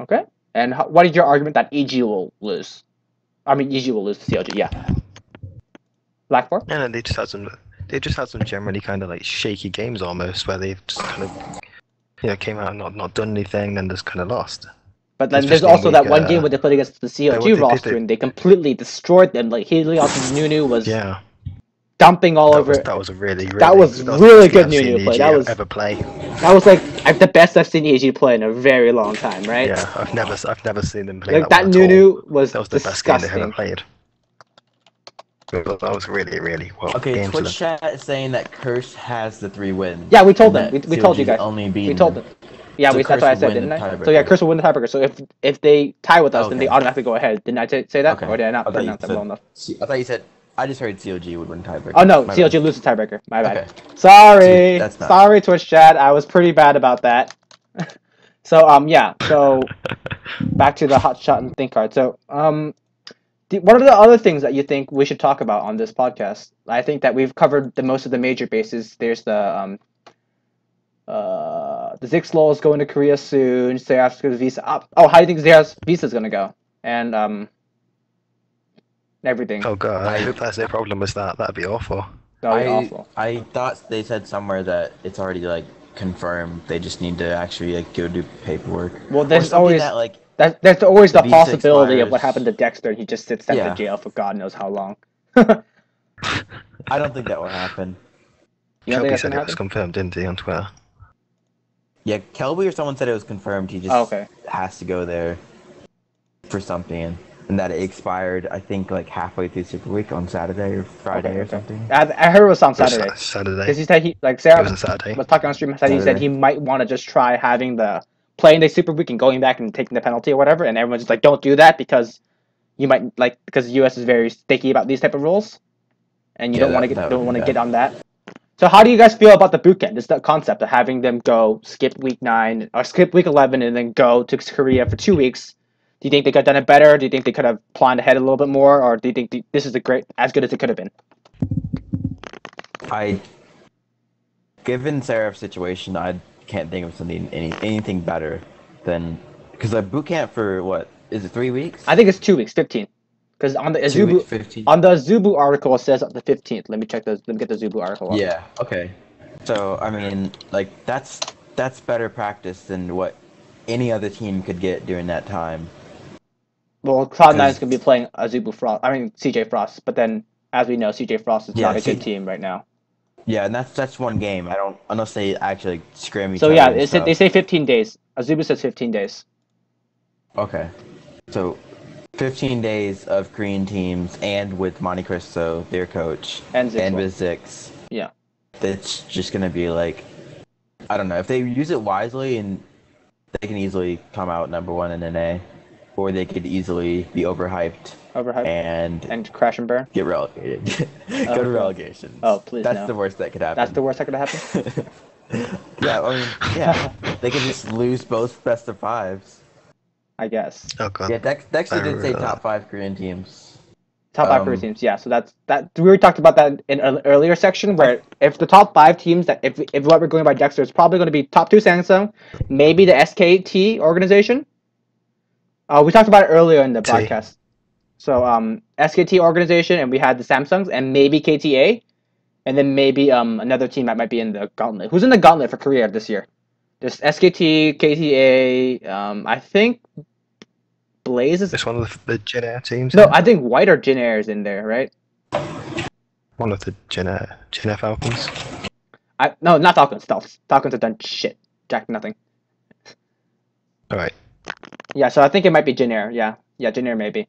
Okay. And what is your argument that EG will lose? I mean, EG will lose to CLG. Yeah. LAK4? Yeah, no, they just had some generally kind of like shaky games almost, where they've just kind of came out and not done anything, and just kind of lost. But then there's also that one game where they played against the CLG roster, and they completely destroyed them. Like Helios and Nunu was dumping all over. That was really good Nunu play. That was ever play. That was like the best I've seen EG play in a very long time, right? Yeah, I've never seen them play like that Nunu was that was the disgusting. best game they ever played. That was really well. Okay, Twitch chat is saying that Curse has the 3 wins. Yeah, we told them. We told you guys. We told them. Yeah, so that's what I said, didn't I? So yeah, Curse will win the tiebreaker. So if they tie with us, then they automatically go ahead. Didn't I say that? Okay. Or did I not pronounce that well enough? I thought you said. I just heard CLG would win tiebreaker. Oh no, CLG loses tiebreaker. My bad. Okay. Sorry. Sorry, Twitch chat. I was pretty bad about that. So yeah. So back to the hot shot and think card. So what are the other things that you think we should talk about on this podcast? I think that we've covered most of the major bases. There's the Zixlol is going to Korea soon. Zayas goes visa up. Oh, how do you think Zayas visa is gonna go? And everything. Oh god, I hope that's their problem with that. That'd be awful. That'd be awful. I thought they said somewhere that it's already like confirmed. They just need to actually like go do paperwork. Well, there's always there's always the possibility of what happened to Dexter. He just sits sent to jail for God knows how long. I don't think that will happen. Kelby said it was confirmed, didn't he, on Twitter? Yeah, Kelby or someone said it was confirmed. He just has to go there for something, and that it expired. I think like halfway through Super Week on Saturday or Friday or something. I heard it was on Saturday. Saturday. Because he said Sarah was talking on stream. He said he might want to just try playing the Super Week and going back and taking the penalty or whatever. And everyone's just like, don't do that because you might because the U.S. is very sticky about these type of rules, and you don't want to get on that. So how do you guys feel about the bootcamp? Just the concept of having them go skip week 9 or skip week 11 and then go to Korea for 2 weeks. Do you think they could have done it better? Do you think they could have planned ahead a little bit more, or do you think this is as good as it could have been? Given Seraph's situation, I can't think of anything better than because a bootcamp for what is it 3 weeks? I think it's 2 weeks, 15. Because on the Zubu article it says up to 15th. Let me check Let me get the Zubu article. Yeah. Okay. So I mean, like that's better practice than what any other team could get during that time. Well, Cloud9 is going to be playing CJ Frost, but then as we know, CJ Frost is not a good team right now. Yeah, and that's one game. Unless they actually scram each other. So yeah, they say 15 days. Azubu says 15 days. Okay. So 15 days of Korean teams and with Monte Cristo, their coach, and with Zix. Yeah. That's just going to be like, I don't know. If they use it wisely, and they can easily come out number 1 in NA, or they could easily be overhyped. And crash and burn. Get relegated. Go to relegation. Oh, please. That's the worst that could happen. That's the worst that could happen. Yeah, I mean, yeah, they could just lose both best of 5s. I guess. Oh god. Yeah, Dexter did say top 5 Korean teams. Top 5 Korean teams, yeah. So that's that. We already talked about that in an earlier section, where if the top 5 teams if what we're going by Dexter, it's probably going to be top 2 Samsung, maybe the SKT organization. We talked about it earlier in the broadcast. So SKT organization, and we had the Samsungs, and maybe KTA, and then maybe another team that might be in the gauntlet. Who's in the gauntlet for Korea this year? There's SKT, KTA. I think Blaze is. It's one of the Jin Air teams. No, I think White or Jin Air is in there, right? One of the Jin Air Falcons. No, not Falcons. Stealths. Falcons have done shit. Jack nothing. All right. Yeah, so I think it might be Jin Air. Yeah, Jin Air maybe.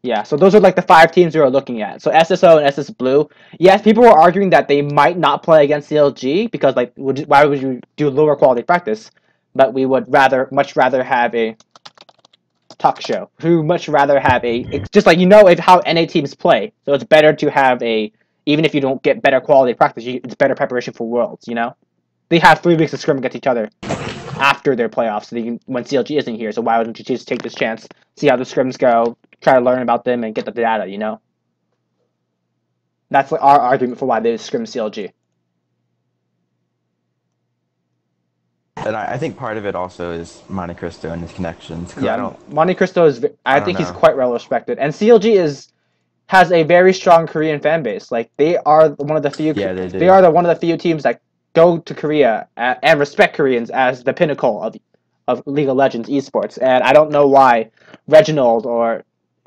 Yeah, so those are like the 5 teams we were looking at. So SSO and SS Blue. Yes, people were arguing that they might not play against CLG because like, why would you do lower quality practice? But we would much rather have a talk show. We would much rather have it's just like how NA teams play. So it's better to have even if you don't get better quality practice, it's better preparation for Worlds. They have 3 weeks of scrim against each other after their playoffs, so when CLG isn't here. So why wouldn't you just take this chance, see how the scrims go, try to learn about them, and get the data? That's like our argument for why they scrim CLG. And I think part of it also is Monte Cristo and his connections. Yeah, Monte Cristo is. I think he's quite well respected, and CLG has a very strong Korean fan base. Like they are one of the few. Yeah, they do. They are one of the few teams that go to Korea and respect Koreans as the pinnacle of League of Legends esports. And I don't know why Reginald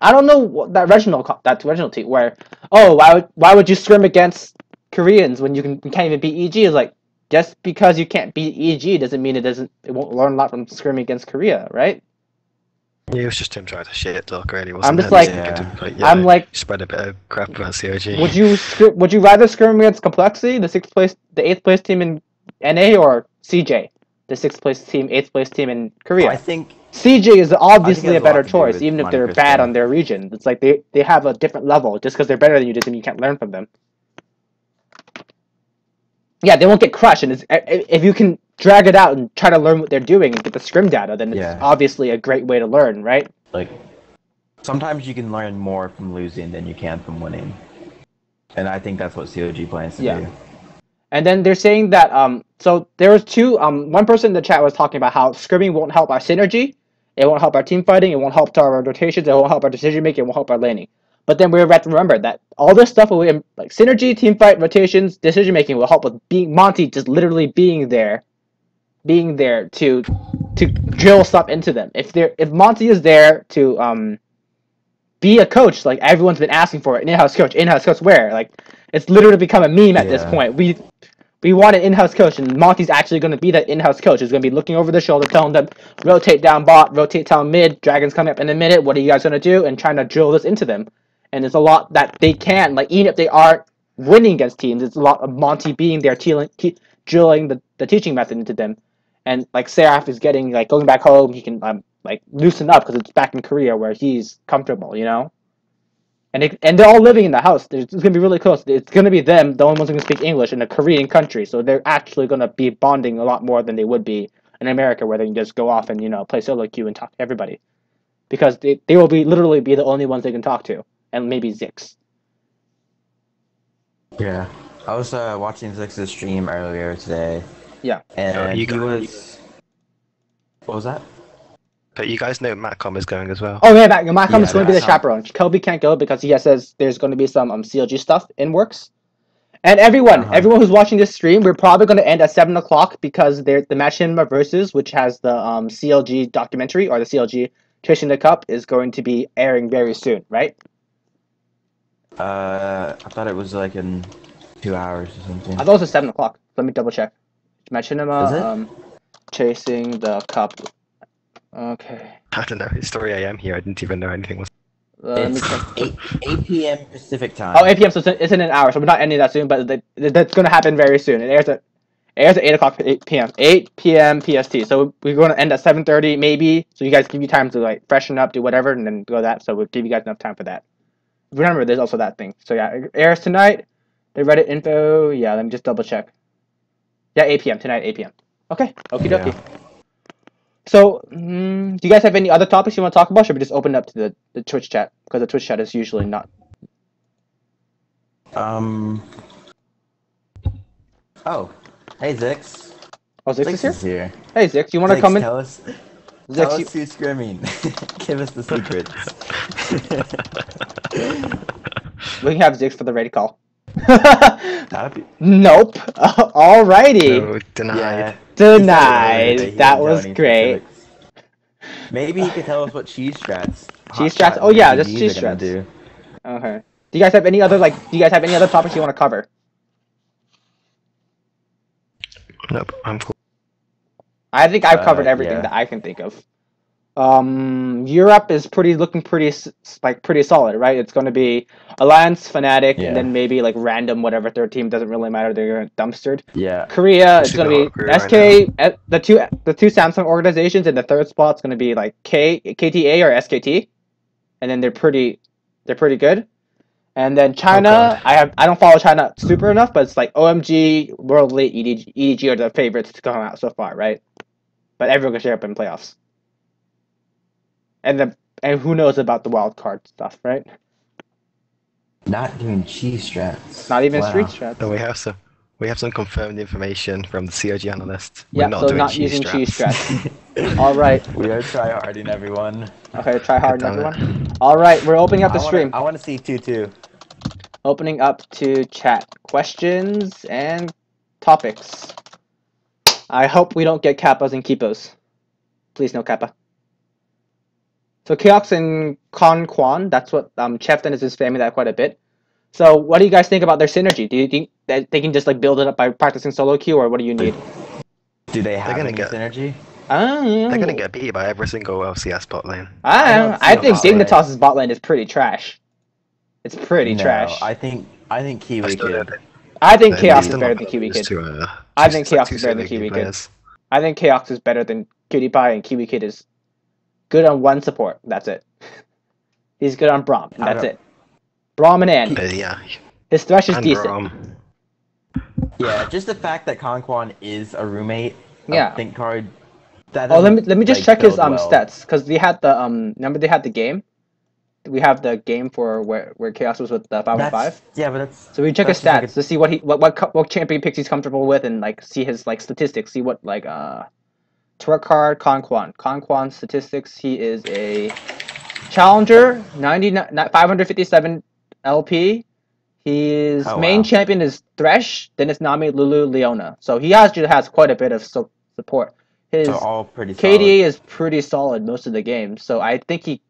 I don't know that Reginald team where why would you scrim against Koreans when you can't even beat EG is like. Just because you can't beat EG doesn't mean it won't learn a lot from scrimming against Korea, right? Yeah, it was just him trying to shit talk, really. I'm just like, I'm like, spread a bit of crap about CLG. Would you rather scrim against Complexity, the 8th place team in NA, or CJ, the 6th place team, 8th place team in Korea? I think CJ is obviously a better choice, even if they're bad on their region. It's like they have a different level. Just because they're better than you doesn't mean you can't learn from them. Yeah, they won't get crushed, and if you can drag it out and try to learn what they're doing and get the scrim data, then it's obviously a great way to learn, right? Like, sometimes you can learn more from losing than you can from winning, and I think that's what CLG plans to do. And then they're saying that so there was one person in the chat was talking about how scrimming won't help our synergy, it won't help our team fighting, it won't help our rotations, it won't help our decision making, it won't help our laning. But then we have to remember that all this stuff like synergy, team fight, rotations, decision making will help with Monty just literally being there to drill stuff into them. If Monty is there to be a coach, like everyone's been asking for, an in-house coach where? Like it's literally become a meme at this point. We want an in-house coach, and Monty's actually going to be that in-house coach. He's going to be looking over the shoulder, telling them, rotate down bot, rotate down mid, dragons coming up in a minute, what are you guys going to do? And trying to drill this into them. And it's a lot that they can, like, even if they aren't winning against teams, it's a lot of Monty being there, drilling the teaching method into them. And, like, Seraph is getting, like, going back home, he can, like, loosen up because it's back in Korea where he's comfortable, And they're all living in the house. It's going to be really close. It's going to be them, the only ones who can speak English in a Korean country. So they're actually going to be bonding a lot more than they would be in America, where they can just go off and, play solo queue and talk to everybody. Because they will literally be the only ones they can talk to. And maybe Zix. Yeah. I was watching Zix's stream earlier today. Yeah. And What was that? But you guys know Matcom is going as well. Oh yeah, Matcom is going to be the chaperone. Kobe can't go because he says there's going to be some CLG stuff in works. And everyone who's watching this stream, we're probably going to end at 7 o'clock because the Machinima Versus, which has the CLG documentary or the CLG Chasing the Cup, is going to be airing very soon, right? I thought it was like in 2 hours or something. I thought it was at 7 o'clock. Let me double check. Machinima Chasing the Cup. Okay. I don't know. It's 3 a.m. here. I didn't even know anything was. It's 8 p.m. Pacific time. Oh, 8 p.m. So it's in an hour. So we're not ending that soon, but that's going to happen very soon. It airs at 8 o'clock 8 p.m. 8 p.m. PST. So we're going to end at 7:30 maybe. So you guys give you time to like freshen up, do whatever, and then go that. So we'll give you guys enough time for that. Remember, there's also that thing. So yeah, it airs tonight. The Reddit info. Yeah, let me just double check. Yeah, 8 p.m. tonight, 8 p.m. Okay. Okie dokie. Yeah. So, do you guys have any other topics you want to talk about? Should we just open it up to the Twitch chat? Because the Twitch chat is usually not. Oh. Hey, Zix. Oh, Zix is here? Hey, Zix, you want to come in? Tell us who's screaming. Give us the secrets. We can have Zix for the ready call. Nope. Alrighty. No, denied. Yeah. Denied. That was great. Maybe he could tell us what cheese strats. Cheese strats? Oh yeah, just cheese strats. Do. Okay. Do you guys have any other topics you want to cover? Nope, I'm cool. I think I've covered everything that I can think of. Europe is looking pretty solid, right? It's going to be Alliance, Fnatic, and Yeah. then maybe like random whatever third team, doesn't really matter. They're dumpstered. Yeah. Korea is Super going to hot be Korea SK. The two Samsung organizations, and the third spot's going to be like KTA or SKT, and then they're pretty good. And then China, God. I don't follow China super enough, but it's like OMG, World League, EDG are the favorites to come out so far, right? But everyone can share up in playoffs. And who knows about the wild card stuff, right? Not doing cheese strats. Not even Wow. street strats. No, we have some confirmed information from the CLG analyst. We're Yeah, not so doing not cheese using strats. cheese strats. All right. We are tryharding, everyone. Okay, try hard, Damn it. everyone. All right, we're opening up the stream. I want to see 2-2. Opening up to chat questions and topics. I hope we don't get kappas and keepos. Please no kappa. So Keox and Con Quan, that's what Chefton is spamming that quite a bit. So what do you guys think about their synergy? Do you think that they can just like build it up by practicing solo queue, or what do you need? Do they have gonna any get- synergy? They're gonna get beat by every single LCS bot lane. I think bot lane. Dignitas's bot lane is pretty trash. It's pretty No, trash. I think Kiwi I still Kid. don't- I think they're Chaos is still better not than Kiwi those Kid. two, I think two- Chaos two is better than Synergy Kiwi Kid. players. I think Chaos is better than Cutie Pie, and Kiwi Kid is good on one support. That's it. He's good on Braum, and I that's don't- it. Braum and Ann. Yeah, His thresh is and decent. Braum. Yeah, just the fact that Conquan is a roommate. Yeah. Of Think Card. That Oh, let doesn't, me just like, check his build well. stats, because they had the remember they had the game. We have the game for where Chaos was with the 5-on-5. Yeah, but that's. So we check his that's stats just to see what champion picks he's comfortable with, and like see his like statistics. See what like twerk card Conquan statistics. He is a challenger, 557 LP. His Oh, main wow. champion is Thresh, then it's Nami, Lulu, Leona. So he actually has quite a bit of support. His So all pretty solid. KDA is pretty solid most of the games. So I think he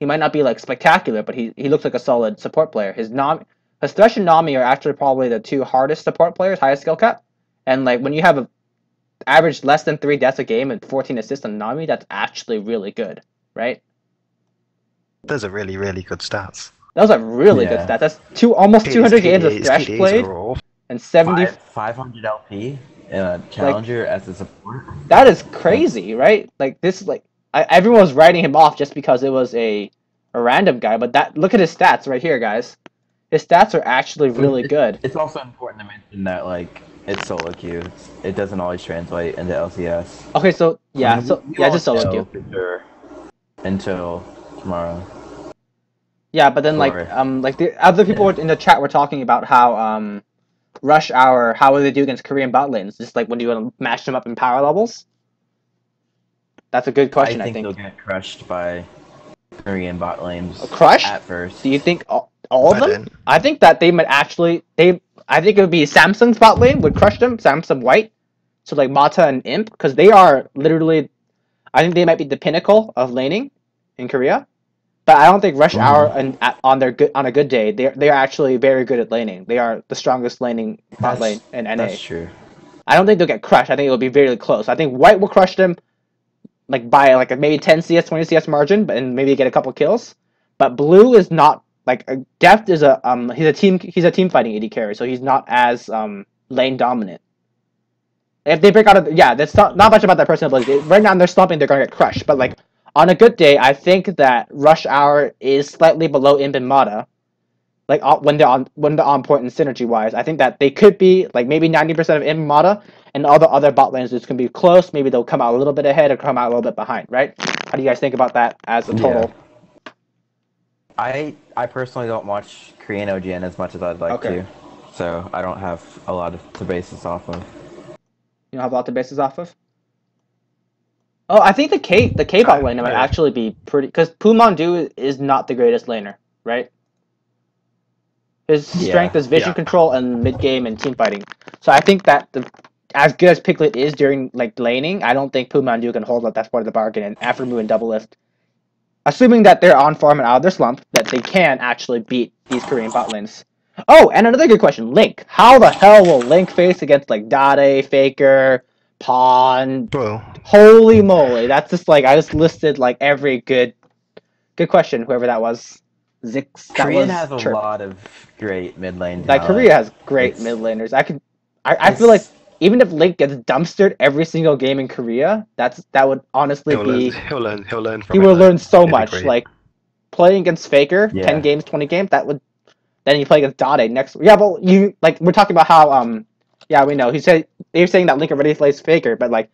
might not be like spectacular, but he looks like a solid support player. His Thresh and Nami are actually probably the two hardest support players, highest skill cap. And like when you have a average less than 3 deaths a game and 14 assists on Nami, that's actually really good, right? Those are really, really good stats. Those are really good Yeah. stats. That's almost 200 games of Thresh KDAs played are awful. and 70. 500 LP and a challenger as a support. That is crazy, right? Like this, like everyone was writing him off just because it was a random guy. But look at his stats right here, guys. His stats are actually really good. It's also important to mention that like it's solo queue. It doesn't always translate into LCS. Okay, so yeah, I mean, we just won't solo know queue. for sure until tomorrow. Yeah, but then like Or- like the other people in the chat were talking about how Rush Hour, how would they do against Korean bot lanes? Just like when you want to mash them up in power levels. That's a good question. I think. they'll get crushed by Korean bot lanes. Crushed? At first. Do you think all of By them? then. I think that they might actually I think it would be Samsung's bot lane would crush them. Samsung White, so like Mata and Imp, because they are literally, I think they might be the pinnacle of laning in Korea. But I don't think Rush Hour on a good day they are actually very good at laning. They are the strongest laning bot lane in NA. That's true. I don't think they'll get crushed. I think it'll be very close. I think White will crush them, like by like a maybe 10 CS, 20 CS margin, and maybe get a couple kills. But Blue is not like Deft is a he's a team fighting AD carry, so he's not as lane dominant. If they break out of that's not much about their personal ability. Right now they're slumping, they're gonna get crushed. But like on a good day, I think that Rush Hour is slightly below Imp and Mata. Like when they're on point and synergy wise, I think that they could be like maybe 90% of Imp and Mata, and all the other bot lanes is gonna be close. Maybe they'll come out a little bit ahead or come out a little bit behind, right? How do you guys think about that as a total? I personally don't watch Korean OGN as much as I'd like to, so I don't have a lot to base this off of. You don't have a lot to base this off of? Oh, I think the K bot lane might actually be pretty, because Pumondu is not the greatest laner, right? His strength is vision control and mid game and team fighting. So I think that as good as Piglet is during like laning, I don't think Pumondu can hold up that part of the bargain. And Aftermoo and Double Lift, assuming that they're on farm and out of their slump, that they can actually beat these Korean bot lanes. Oh, and another good question, Link. How the hell will Link face against like Dade, Faker, Pawn. Well, Holy moly! That's just like I just listed like every good question. Whoever that was, Zix. That Korean was has a Chirp. lot of great mid lane Like talent. Korea has great It's- mid laners. I feel like even if Link gets dumpstered every single game in Korea, that would honestly he'll learn. be He'll learn from he it. will Though. learn so It'd be much. great. Like playing against Faker, Yeah. 10 games, 20 games, that would then you play against Dade next. Yeah, but you like we're talking about how yeah we know you're saying that Link already plays Faker, but like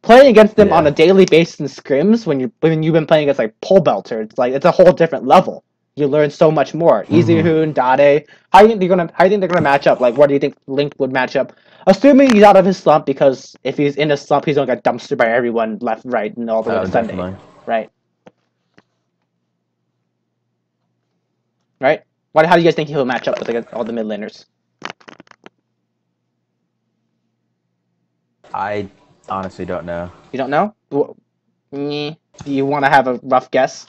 playing against them on Yeah. a daily basis in scrims when you've been playing against like pole belter, it's a whole different level. You learn so much more. Izuhoon, Dade. How do you think they're gonna match up? Like, what do you think Link would match up? Assuming he's out of his slump, because if he's in a slump, he's gonna get dumpstered by everyone left, right, and all the way to Sunday, Definitely. right? Right? How do you guys think he'll match up with like, all the mid laners? I honestly don't know. You don't know? Do you want to have a rough guess?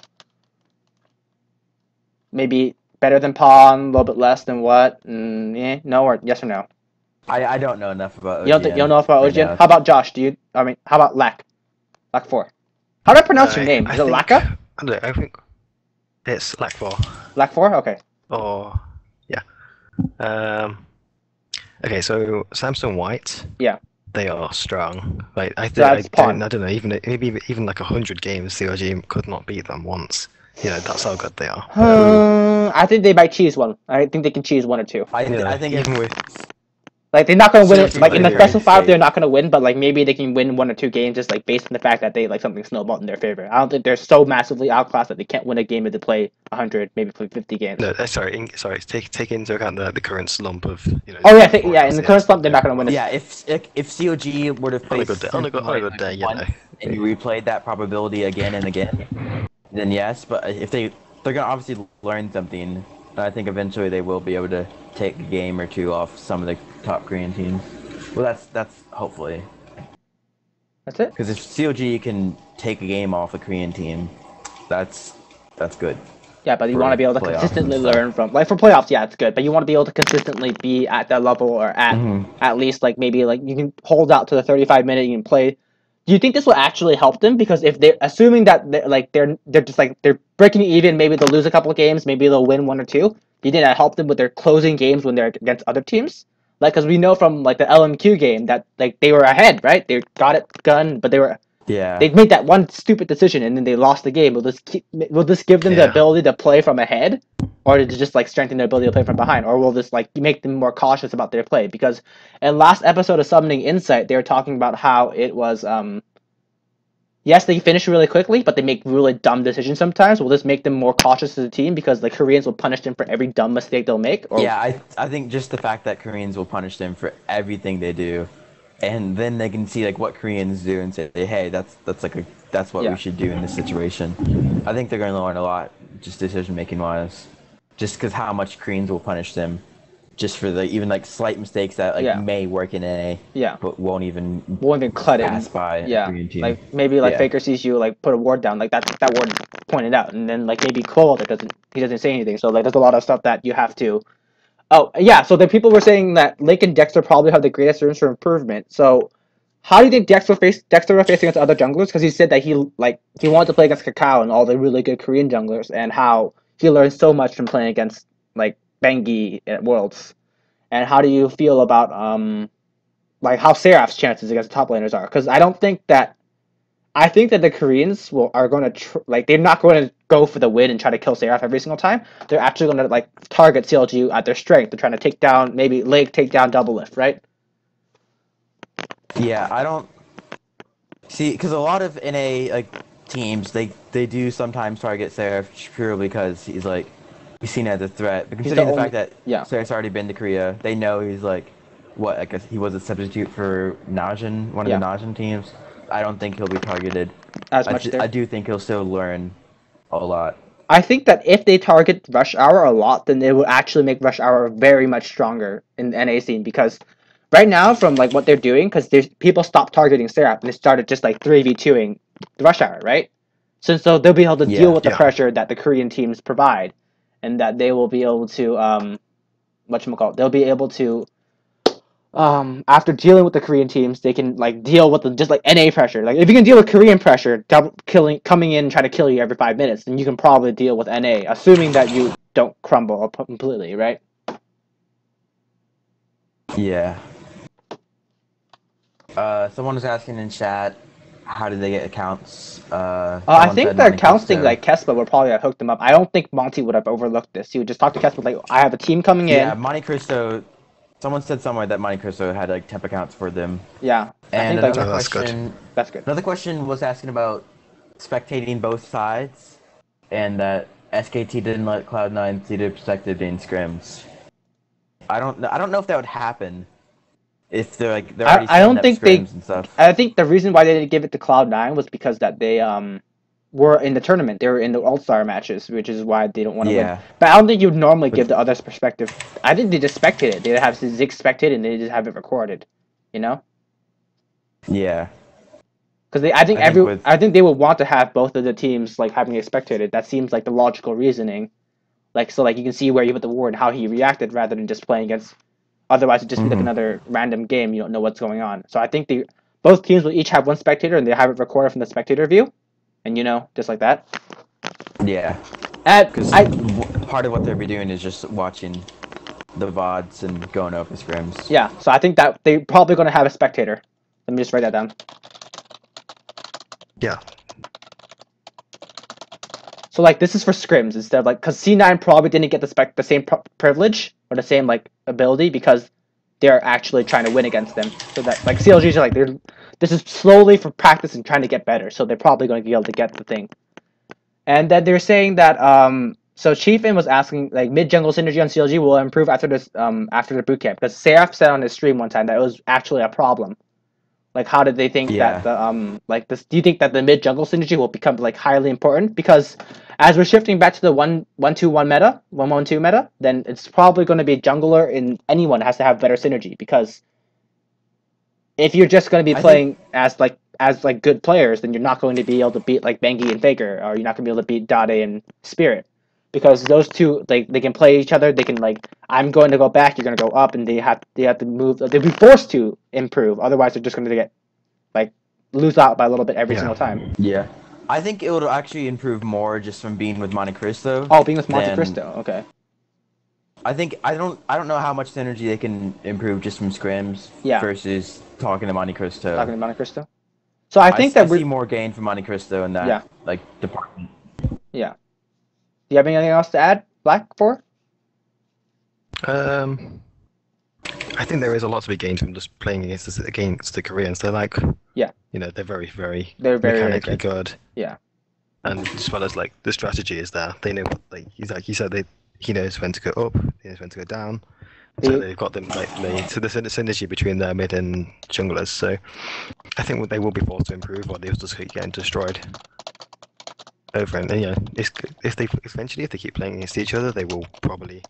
Maybe better than Pawn, a little bit less than what? No, or yes or no? I don't know enough about You don't know enough about right Ojian? now. How about Josh? How about LAK? LAK4. How do I pronounce your name? Is it Laka? I don't know. I think it's LAK4. LAK4? Okay. Or yeah. Okay, so Samsung White. Yeah. They are strong. Like I That's Pawn. don't know. Even like 100 games, CLG could not beat them once. You know that's how good they are. I think they might cheese one. I think they can cheese one or two. I think even with Like they're not gonna win it. Seriously, Like in the very best of five, safe. they're not gonna win. But like maybe they can win one or two games just like based on the fact that they like something snowballed in their favor. I don't think they're so massively outclassed that they can't win a game if they play 100, maybe play 50 games. no, sorry. Take into account the current slump of Oh yeah, in the current slump, they're not gonna win. Yeah, if COG were to On a face good day, on a good day, you once, know. and you replayed that probability again and again, then yes. But if they're gonna obviously learn something, I think eventually they will be able to take a game or two off some of the top Korean teams. Well, that's hopefully. That's it. Because if COG can take a game off a Korean team, that's good. Yeah, but you For want to be able to playoffs consistently and stuff. learn from like for playoffs. Yeah, it's good, but you want to be able to consistently be at that level or at least like maybe like you can hold out to the 35-minute. You can play. Do you think this will actually help them? Because if they're assuming that they're just like they're breaking even, maybe they'll lose a couple of games, maybe they'll win one or two. Do you think that help them with their closing games when they're against other teams? Like, because we know from like the LMQ game that like they were ahead, right? They got it done, but Yeah. they made that one stupid decision and then they lost the game. Will this give them the Yeah. ability to play from ahead, or to just like strengthen their ability to play from behind, or will this like make them more cautious about their play? Because in last episode of Summoning Insight, they were talking about how it was yes, they finish really quickly, but they make really dumb decisions sometimes. Will this make them more cautious as a team because the Koreans will punish them for every dumb mistake they'll make? Or Yeah, I think just the fact that Koreans will punish them for everything they do, and then they can see like what Koreans do and say, hey, that's what Yeah. we should do in this situation. I think they're going to learn a lot, just decision making wise, just because how much Koreans will punish them, just for the even like slight mistakes that like Yeah. may work in NA, Yeah. but won't even cut it. pass by a Yeah, Korean team. like maybe like Yeah. Faker sees you like put a ward down, like that ward pointed out, and then like maybe Cole that doesn't say anything. So like there's a lot of stuff that you have to. Oh yeah, so the people were saying that Lake and Dexter probably have the greatest rooms for improvement. So how do you think Dexter will face against other junglers? Because he said that he wanted to play against Kakao and all the really good Korean junglers, and how he learned so much from playing against like Bengi at Worlds. And how do you feel about like how Seraph's chances against top laners are? Because I think that the Koreans are going to they're not going to go for the win and try to kill Seraph every single time. They're actually going to like target CLG at their strength. They're trying to take down maybe LAK take down double lift, right? Yeah, I don't see because a lot of NA like teams they do sometimes target Seraph purely because he's seen as a threat. But considering the fact that Seraph's already been to Korea, they know he's like what I guess he was a substitute for Najin, one of the Najin teams. I don't think he'll be targeted as much. I do think he'll still learn a lot. I think that if they target Rush Hour a lot, then it will actually make Rush Hour very much stronger in the NA scene, because right now, from like what they're doing, because people stopped targeting Seraph and they started just like 3v2ing the Rush Hour, right? So they'll be able to deal with the pressure that the Korean teams provide, and that they will be able to whatchamacallit, they'll be able to after dealing with the Korean teams, they can like deal with the just like NA pressure. Like if you can deal with Korean pressure, coming in and trying to kill you every 5 minutes, then you can probably deal with NA, assuming that you don't crumble completely, right? Yeah. Someone was asking in chat, how did they get accounts? I Someone think said the Monte accounts thing, Cristo. like Kespa would probably have hooked them up. I don't think Monty would have overlooked this. He would just talk to Kespa like, I have a team coming in. Yeah, Monte Cristo. Someone said somewhere that Monte Cristo had like temp accounts for them. Yeah, I And think like another that's good. question. that's good. Another question was asking about spectating both sides, and that SKT didn't let Cloud9 see their perspective in scrims. I don't know if that would happen. If they're already I don't setting up think scrims and stuff. I think the reason why they didn't give it to Cloud9 was because that they were in the tournament. They were in the All-Star matches, which is why they don't want to Yeah. win. But I don't think you'd normally But- give the other's perspective. I think they just spectate it. They have Zig spectate and they just have it recorded. You know? Yeah. Because I think they would want to have both of the teams like having it spectated. That seems like the logical reasoning. Like so, like you can see where he put the ward and how he reacted, rather than just playing against. Otherwise, it'd just be like another random game. You don't know what's going on. So I think both teams will each have one spectator, and they have it recorded from the spectator view, and just like that. Yeah. And Because part of what they'll be doing is just watching the VODs and going over scrims. yeah, so I think that they're probably going to have a spectator. Let me just write that down. Yeah. So like this is for scrims instead of like because C9 probably didn't get the same privilege or the same like ability because they're actually trying to win against them. So that like CLGs are like this is slowly for practice and trying to get better. So they're probably going to be able to get the thing. And then they're saying that so Chiefin was asking like mid jungle synergy on CLG will improve after this after the bootcamp because Seraph said on his stream one time that it was actually a problem. Like, how did they think that the like this? Do you think that the mid jungle synergy will become like highly important? Because as we're shifting back to the 1-1-2-1 meta, 1-1-2 meta, then it's probably going to be jungler and anyone has to have better synergy because if you're just going to be playing as good players, then you're not going to be able to beat like Bengi and Faker, or you're not going to be able to beat Dade and Spirit. Because those two, they can play each other. They can like, I'm going to go back. You're going to go up, and they have to move. They'll be forced to improve. Otherwise, they're just going to get like lose out by a little bit every single time. Yeah, I think it would actually improve more just from being with Monte Cristo. Oh, being with Monte Cristo. Okay. I think I don't know how much synergy they can improve just from scrims versus talking to Monte Cristo. Talking to Monte Cristo. So I think I see more gain from Monte Cristo in that like department. Yeah. Do you have anything else to add, LAK4? I think there is a lot to be gained from just playing against the Koreans. They're like, they're very, very mechanically good. Yeah. And as well as like the strategy is there. They know, like you said, he knows when to go up, he knows when to go down. So they've got them like to the synergy between their mid and junglers. So I think they will be forced to improve, or they'll just keep getting destroyed over and if they keep playing against each other, they will probably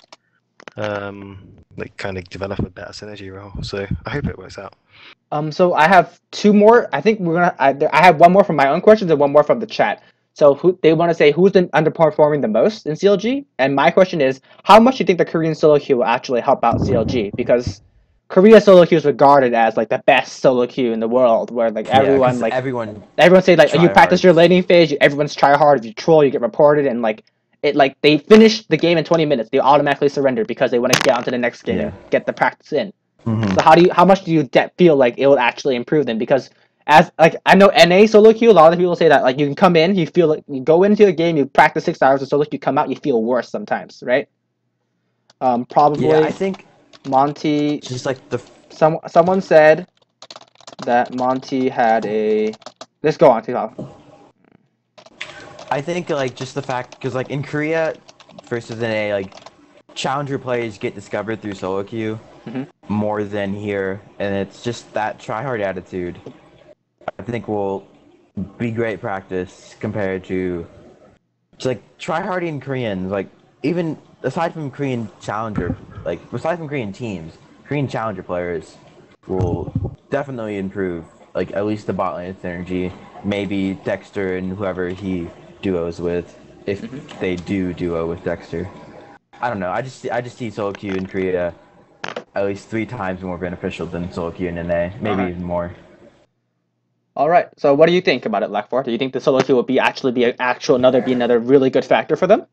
like kind of develop a better synergy role. So I hope it works out. So I have two more. I think I have one more from my own questions and one more from the chat. So they want to say who's been underperforming the most in CLG, and my question is, how much do you think the Korean solo queue will actually help out CLG? Because Korea solo queue is regarded as like the best solo queue in the world, where like everyone say like you practice your laning phase, everyone's try hard. If you troll, you get reported, and like they finish the game in 20 minutes, they automatically surrender because they want to get on to the next game and get the practice in. So how much do you feel like it will actually improve them? Because as like I know NA solo queue, a lot of people say that like you can come in, you feel like you go into a game, you practice 6 hours of solo queue, you come out, you feel worse sometimes, right? Probably. Yeah, I think Monty. Just like the someone said that Monty had a. Let's go on, T-Top. I think like just the fact because like in Korea versus NA, like challenger players get discovered through solo queue more than here, and it's just that try-hard attitude. I think will be great practice compared to like try-harding Koreans. Like even aside from Korean challenger, like aside from Korean teams, Korean challenger players will definitely improve. Like at least the bot lane synergy. Maybe Dexter and whoever he duos with, if they do duo with Dexter. I don't know. I just see solo queue in Korea at least 3 times more beneficial than solo queue and NA, maybe even more. All right. So what do you think about it, LAK4? Do you think the solo queue will be another really good factor for them?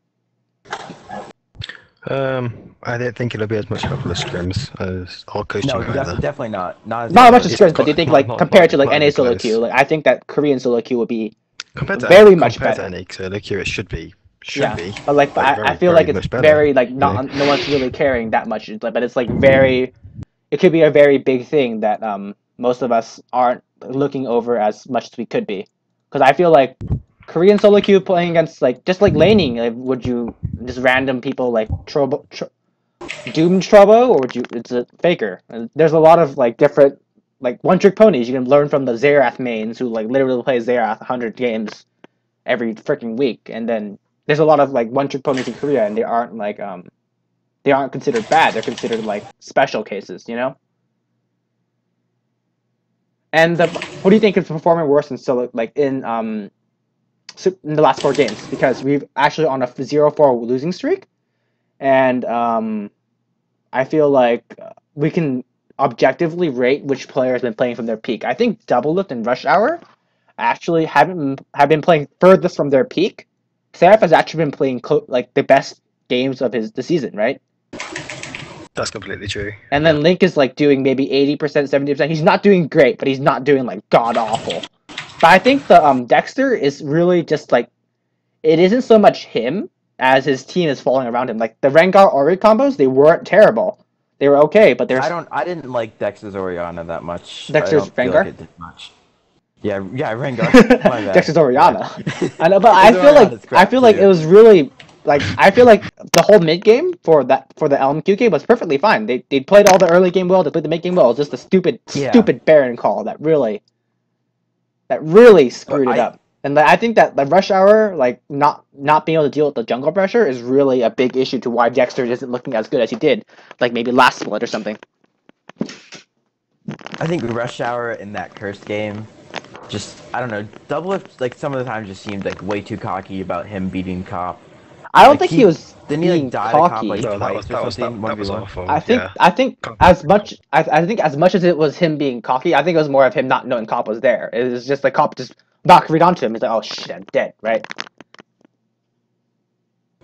I don't think it'll be as much help for the scrims as or coaching No, either. definitely not. Not as Not much as- of scrims, but do you think compared to like NA solo close. queue, like I think that Korean solo queue will be Compared to very much compared better. to NA solo queue, it should be. But like, I feel like it's very like no one's really caring that much. But it's like very, it could be a very big thing that most of us aren't looking over as much as we could be. Because I feel like Korean solo queue playing against like just like laning, like, would you just random people like doomed Trobo, or would you? It's a faker. And there's a lot of like different like one-trick ponies you can learn from the Xerath mains who like literally play Xerath 100 games every freaking week, and then there's a lot of like one-trick ponies in Korea, and they aren't like they aren't considered bad. They're considered like special cases, you know. And what do you think is performing worse in solo like in the last 4 games? Because we've actually on a 0-4 losing streak, and I feel like we can objectively rate which player has been playing from their peak. I think Doublelift and Rush Hour actually have been playing furthest from their peak. Seraph has actually been playing like the best games of the season, right? That's completely true. And then Link is like doing maybe 80%, 70%. He's not doing great, but he's not doing like god awful. But I think the Dexter is really just like, it isn't so much him as his team is falling around him. Like the Rengar Ori combos, they weren't terrible. They were okay, but there's I didn't like Dexter's Orianna that much. Dexter's I don't feel Rengar? like it did much. Yeah, Rengar. My bad. Dexter's Orianna. I know, but Orianna's I feel like too. it was really like I feel like the whole mid game for the LMQ game was perfectly fine. They played all the early game well. They played the mid game well. It was just a stupid Baron call that really screwed it up. And I think that the Rush Hour, like not being able to deal with the jungle pressure, is really a big issue to why Dexter isn't looking as good as he did, like maybe last split or something. I think Rush Hour in that cursed game, just I don't know. Doublelift like some of the time just seemed like way too cocky about him beating Cop. I don't think he was Didn't he being like die cocky. to Cop like twice or something? That was 1v1? awful. I think as much as it was him being cocky, I think it was more of him not knowing Cop was there. It was just like Cop just knocked right onto him. He's like, oh shit, I'm dead, right?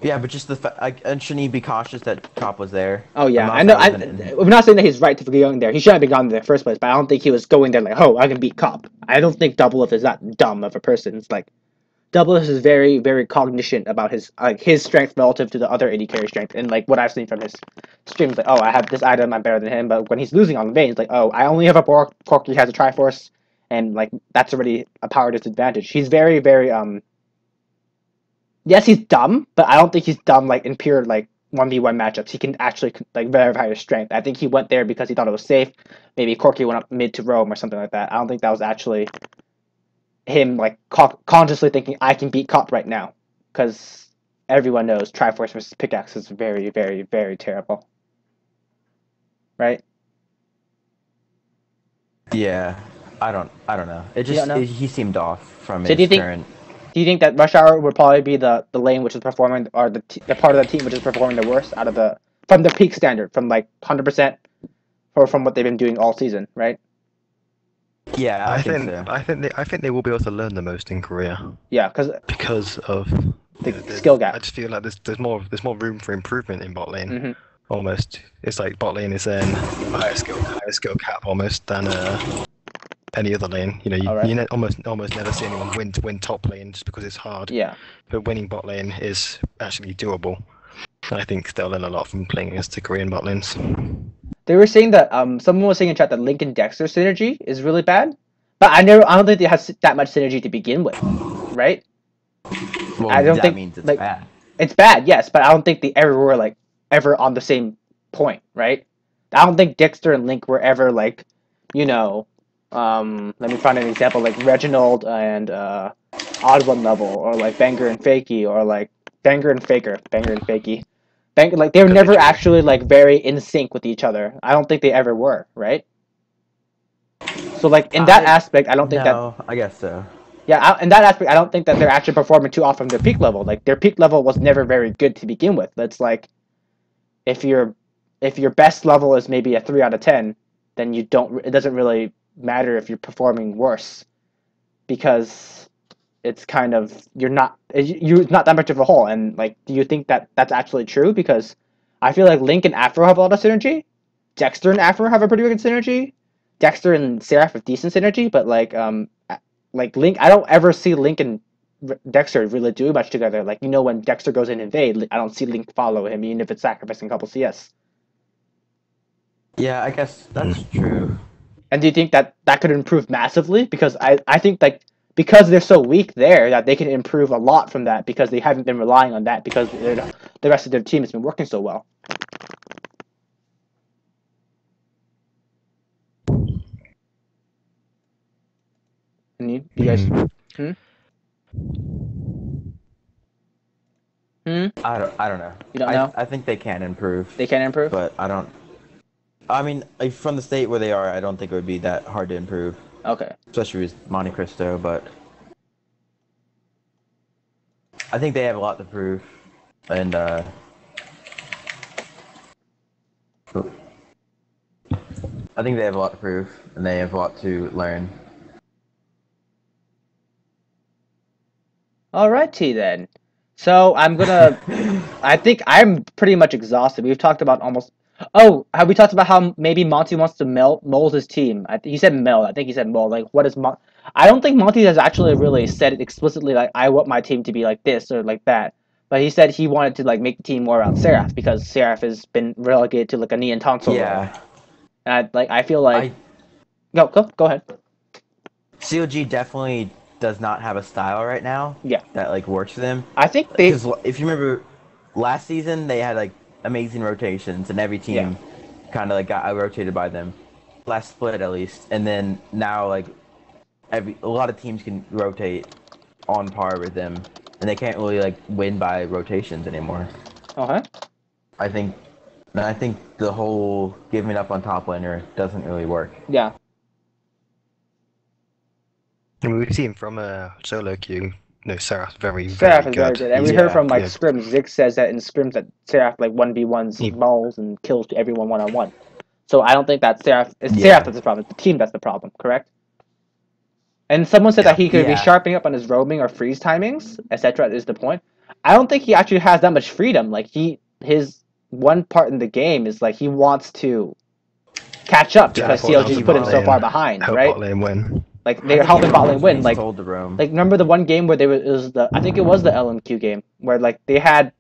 Yeah, but just the fact, and shouldn't he be cautious that Cop was there? Oh yeah, I know. I'm not saying that he's right for going there. He shouldn't have been gone in the first place, but I don't think he was going there like, oh, I can beat Cop. I don't think Doublelift is that dumb of a person. It's like Doublelift is very, very cognizant about his strength relative to the other AD carry strength, and like what I've seen from his streams, like, oh, I have this item, I'm better than him. But when he's losing on the veins, like, oh, I only have a Bork, he has a Triforce, and like that's already a power disadvantage. He's very, very yes, he's dumb, but I don't think he's dumb like in pure like 1v1 matchups. He can actually like verify his strength. I think he went there because he thought it was safe. Maybe Corki went up mid to roam or something like that. I don't think that was actually him like consciously thinking I can beat Cop right now, because everyone knows Triforce versus Pickaxe is very, very, very terrible, right? Yeah, I don't know. It just he seemed off from his current. Do you think that Rush Hour would probably be the lane which is performing, or the part of the team which is performing the worst out of from their peak standard, from like 100%, or from what they've been doing all season, right? Yeah, I think they will be able to learn the most in Korea. Yeah, because of the skill gap. I just feel like there's more room for improvement in bot lane. Mm-hmm. Almost, it's like bot lane is a higher skill cap almost than any other lane. You know, you almost never see anyone win top lane just because it's hard. Yeah. But winning bot lane is actually doable. I think they'll learn a lot from playing against the Korean bot lanes. They were saying that someone was saying in chat that Link and Dexter synergy is really bad, but I don't think they have that much synergy to begin with, right? Well, I don't think means it's like, bad. It's bad, yes, but I don't think they ever were like ever on the same point, right? I don't think Dexter and Link were ever like, you know, let me find an example, like Reginald and Odd One Level, or like Banger and Fakey, or like Banger and Fakey. Like they were never actually like very in sync with each other. I don't think they ever were, right? So like in that aspect, I don't think that. No, I guess so. Yeah, in that aspect, I don't think that they're actually performing too off from their peak level. Like their peak level was never very good to begin with. That's like, if you're if your best level is maybe a 3 out of 10, then it doesn't really matter if you're performing worse, because it's kind of you're not that much of a whole. And like, do you think that that's actually true? Because I feel like Link and Afro have a lot of synergy. Dexter and Afro have a pretty good synergy. Dexter and Seraph have decent synergy, but like Link, I don't ever see Link and Dexter really do much together. Like, when Dexter goes in invade, I don't see Link follow him, even if it's sacrificing a couple CS. Yeah, I guess that's true. And do you think that could improve massively? Because I think like because they're so weak there, that they can improve a lot from that, because they haven't been relying on that, because the rest of their team has been working so well. And you guys, I don't know. You don't know? I think they can improve. They can improve, but I don't. I mean, like, from the state where they are, I don't think it would be that hard to improve. Okay. Especially with Monte Cristo, but I think they have a lot to prove, and I think they have a lot to prove, and they have a lot to learn. Alrighty then. So I'm gonna. I think I'm pretty much exhausted. We've talked about almost. Oh, have we talked about how maybe Monty wants to mold his team? He said meld. I think he said mold. Like, what is Mon? I don't think Monty has actually really said it explicitly. Like, I want my team to be like this or like that. But he said he wanted to like make the team more around Seraph, because Seraph has been relegated to like a knee and tonsil role. Yeah. And I feel like. Go ahead. CLG definitely does not have a style right now. Yeah. That like works for them. I think they. Because if you remember, last season they had like amazing rotations, and every team kind of like got rotated by them. Last split at least, and then now like a lot of teams can rotate on par with them, and they can't really like win by rotations anymore. Okay. I think the whole giving up on top laner doesn't really work. Yeah. I mean, we've seen from a solo queue, Seraph's very, Seraph very is good. very good. And we heard from like scrims, Zig says that in scrims that Seraph like 1v1s balls and kills everyone one-on-one. So I don't think that Seraph Seraph that's the problem. It's the team that's the problem, correct? And someone said that he could be sharpening up on his roaming or freeze timings, etc. is the point. I don't think he actually has that much freedom. Like, his one part in the game is like he wants to catch up because CLG put him so far behind, right? Bot lane win. Like, they're helping bot lane win. Like like, remember the one game where I think it was the LMQ game where like they had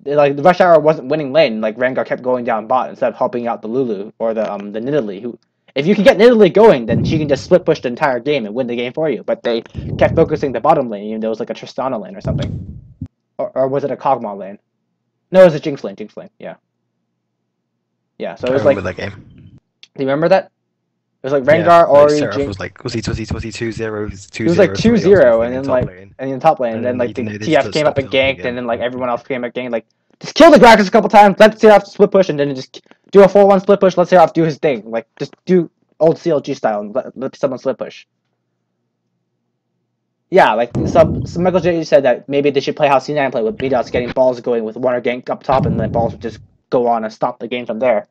like the Rush Hour wasn't winning lane. Like, Rengar kept going down bot instead of helping out the Lulu or the Nidalee, who, if you can get Nidalee going, then she can just split push the entire game and win the game for you. But they kept focusing the bottom lane, even though it was like a Tristana lane or something, or was it a Kog'Maw lane? No, it was a Jinx lane. Yeah. So it was like. That game. Do you remember that? It was like Rengar, Ori, Seraph was like, was he 2-0? He was like 2-0, and then like, and in top lane, and then like the TF came up and ganked, and then like everyone else came up ganked, like, just kill the Gragas a couple times, let Seraph split push, and then just do a 4-1 split push, let Seraph do his thing, like, just do old CLG style and let someone split push. Yeah, like, some Michael J said that maybe they should play how C9 played, with Medos getting balls going with Warner gank up top, and then balls would just go on and stop the game from there.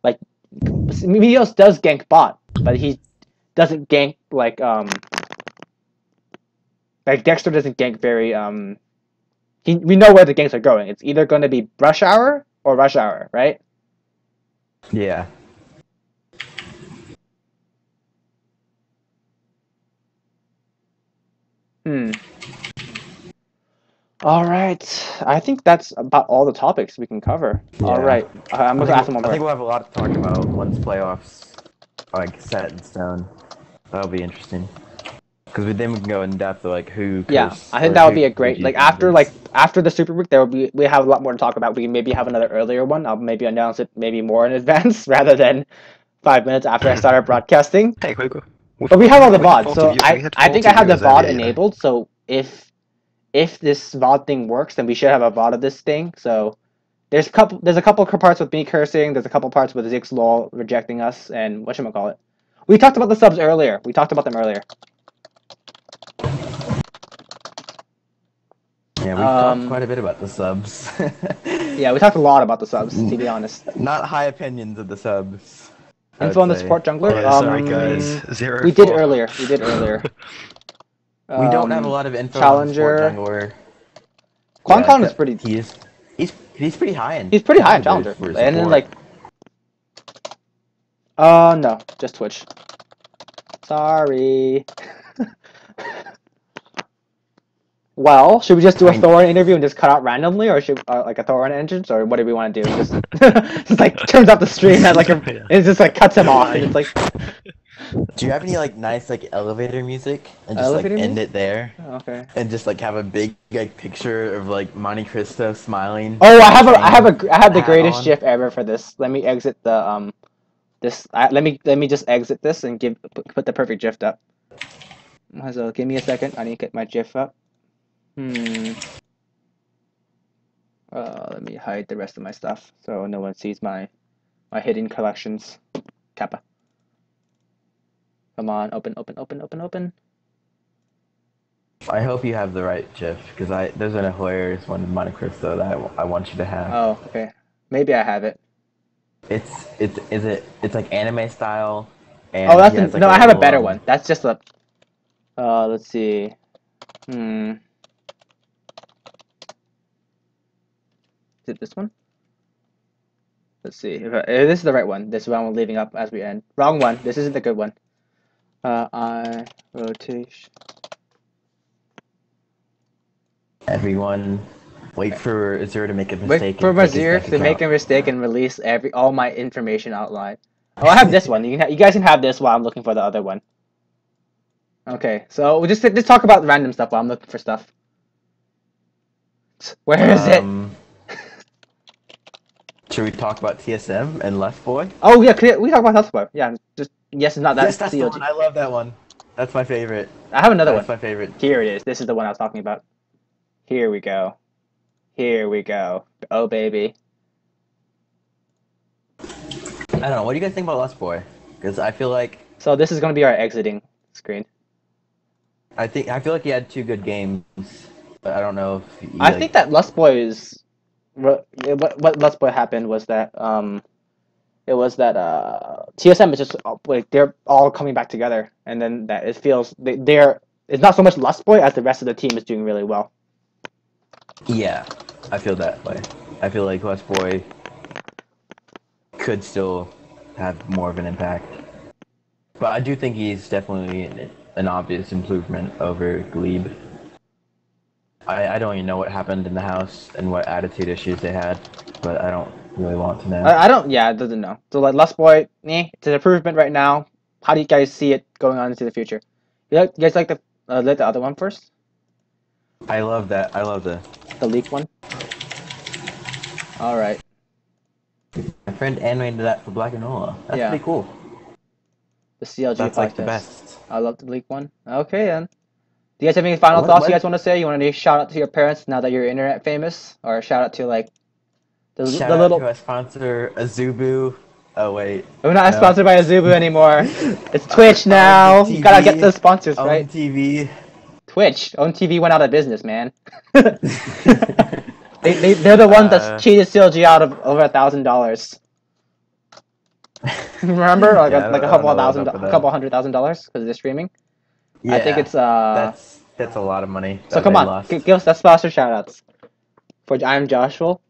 Like, Medos does gank bot, but he doesn't gank like Dexter doesn't gank very we know where the ganks are going. It's either going to be Rush Hour or Rush Hour, right? Yeah. All right. I think that's about all the topics we can cover. Yeah. All right. I'm going to ask them one more. I think we'll have a lot to talk about once playoffs like set in stone. That'll be interesting. Because then we can go in depth of like who. Yeah, I think that would be a great after the Super Week. We have a lot more to talk about. We can maybe have another earlier one. I'll maybe announce it maybe more in advance rather than 5 minutes after I started broadcasting. Hey, but we have all the VOD, so I think I have the VOD enabled. So if this VOD thing works, then we should have a VOD of this thing. So there's a couple parts with me cursing. There's a couple parts with Zig's law rejecting us, and whatchamacallit. We talked about the subs earlier. We talked about them earlier. Yeah, we've talked quite a bit about the subs. Yeah, we talked a lot about the subs, to be honest. Not high opinions of the subs. Info on the support jungler? Yeah, sorry guys. 0-4. We did earlier. We did earlier. We don't have a lot of info Challenger. on the support jungler. Quan is pretty. He's pretty high in. He's pretty high in Challenger. And then like. No, just Twitch. Sorry. Well, should we just do a Thorin interview and just cut out randomly, or should like a Thorin entrance, or what do we want to do? Just like turns off the stream and like it just like cuts him off, and it's like. Do you have any like nice like elevator music and just elevator like end music? it there? Oh, okay. And just like have a big like picture of like Monte Cristo smiling. Oh, I have the greatest GIF ever for this. Let me exit the let me just exit this and put the perfect GIF up. So give me a second. I need to get my GIF up. Let me hide the rest of my stuff so no one sees my hidden collections. Kappa. Come on, open. I hope you have the right GIF because there's an hilarious one in Monte Cristo that I want you to have. Oh, okay. Maybe I have it. It's like anime style. And I have a better one. That's just a. Let's see. Is it this one? Let's see. If this is the right one. This one we're leaving up as we end. Wrong one. This isn't the good one. I rotation. Everyone, wait for Azure to make a mistake. Wait for Azure to make a mistake and release all my information outline. Oh, I have this one. You guys can have this while I'm looking for the other one. Okay, so we'll just talk about random stuff while I'm looking for stuff. Where is it? Should we talk about TSM and Left Boy? Oh yeah, we talk about Left Boy. Yeah, just yes, it's not that. Yes, that's CLG. the one. I love that one. That's my favorite. I have another one. That's my favorite. Here it is. This is the one I was talking about. Here we go. Here we go. Oh baby. I don't know. What do you guys think about Lust Boy? Because I feel like. So this is gonna be our exiting screen. I feel like he had 2 good games, but I don't know if. I think that Lust Boy is. What Lust Boy happened was that it was that TSM is just like they're all coming back together, and then that it feels it's not so much Lust Boy as the rest of the team is doing really well. Yeah, I feel that way. I feel like Lust Boy could still have more of an impact, but I do think he's definitely an obvious improvement over Glebe. I don't even know what happened in the house and what attitude issues they had, but I don't really want to know. I don't. Yeah, it doesn't know. So like Lust Boy, it's an improvement right now. How do you guys see it going on into the future? You guys like the other one first? I love that. I love the leak one. All right. My friend animated that for Black and Nola. That's pretty cool. The CLG That's podcast. like the best. I love the leak one. Okay then. Do you guys have any final thoughts you guys want to say? You want to shout out to your parents now that you're internet famous, or shout out to like the little. Shout out to our sponsor Azubu. Oh wait. We're not sponsored by Azubu anymore. It's Twitch now. You gotta get the sponsors right. TV. Twitch. Own TV went out of business, man. They're the ones that cheated CLG out of over $1,000. Remember, like a couple $100,000 because they're streaming. Yeah, I think it's that's a lot of money. So come on, give us the sponsor shoutouts for IamJoshful.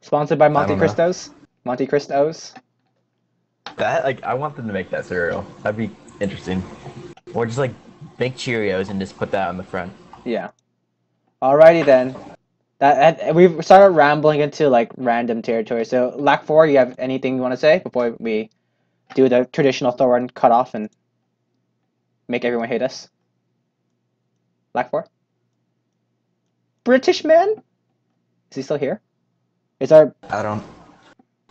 Sponsored by Monte Cristos. Monte Cristos. That I want them to make that cereal. That'd be interesting. Or just like make Cheerios and just put that on the front. Yeah. Alrighty then. We've started rambling into like random territory. So LAK4, you have anything you want to say before we do the traditional Thorin cutoff and make everyone hate us? LAK4? British man? Is he still here? Is our... I don't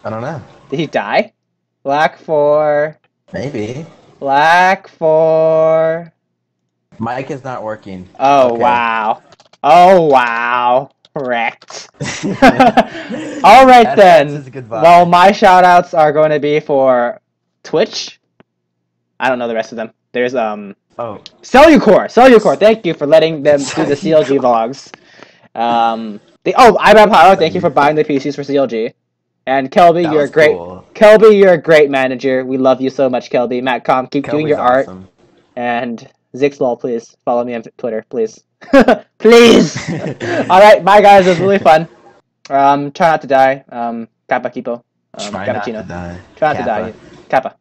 know. Did he die? LAK4. Maybe. LAK4. Mic is not working. Oh, okay. Wow. Oh, wow. Correct. Alright then. Well, my shoutouts are going to be for Twitch. I don't know the rest of them. There's Oh, Cellucor. Thank you for letting them do the CLG vlogs. IBAM Power. Thank you for buying the PCs for CLG. And Kelby, that you're was a great. cool. Kelby, you're a great manager. We love you so much, Kelby. Mattcom, keep doing your art. Awesome. And Zixlol, please follow me on Twitter, please. Please. All right, bye guys. It was really fun. Try not to die. Kappa Kipo. Try not to Cappuccino. die. Try not to die. Kappa.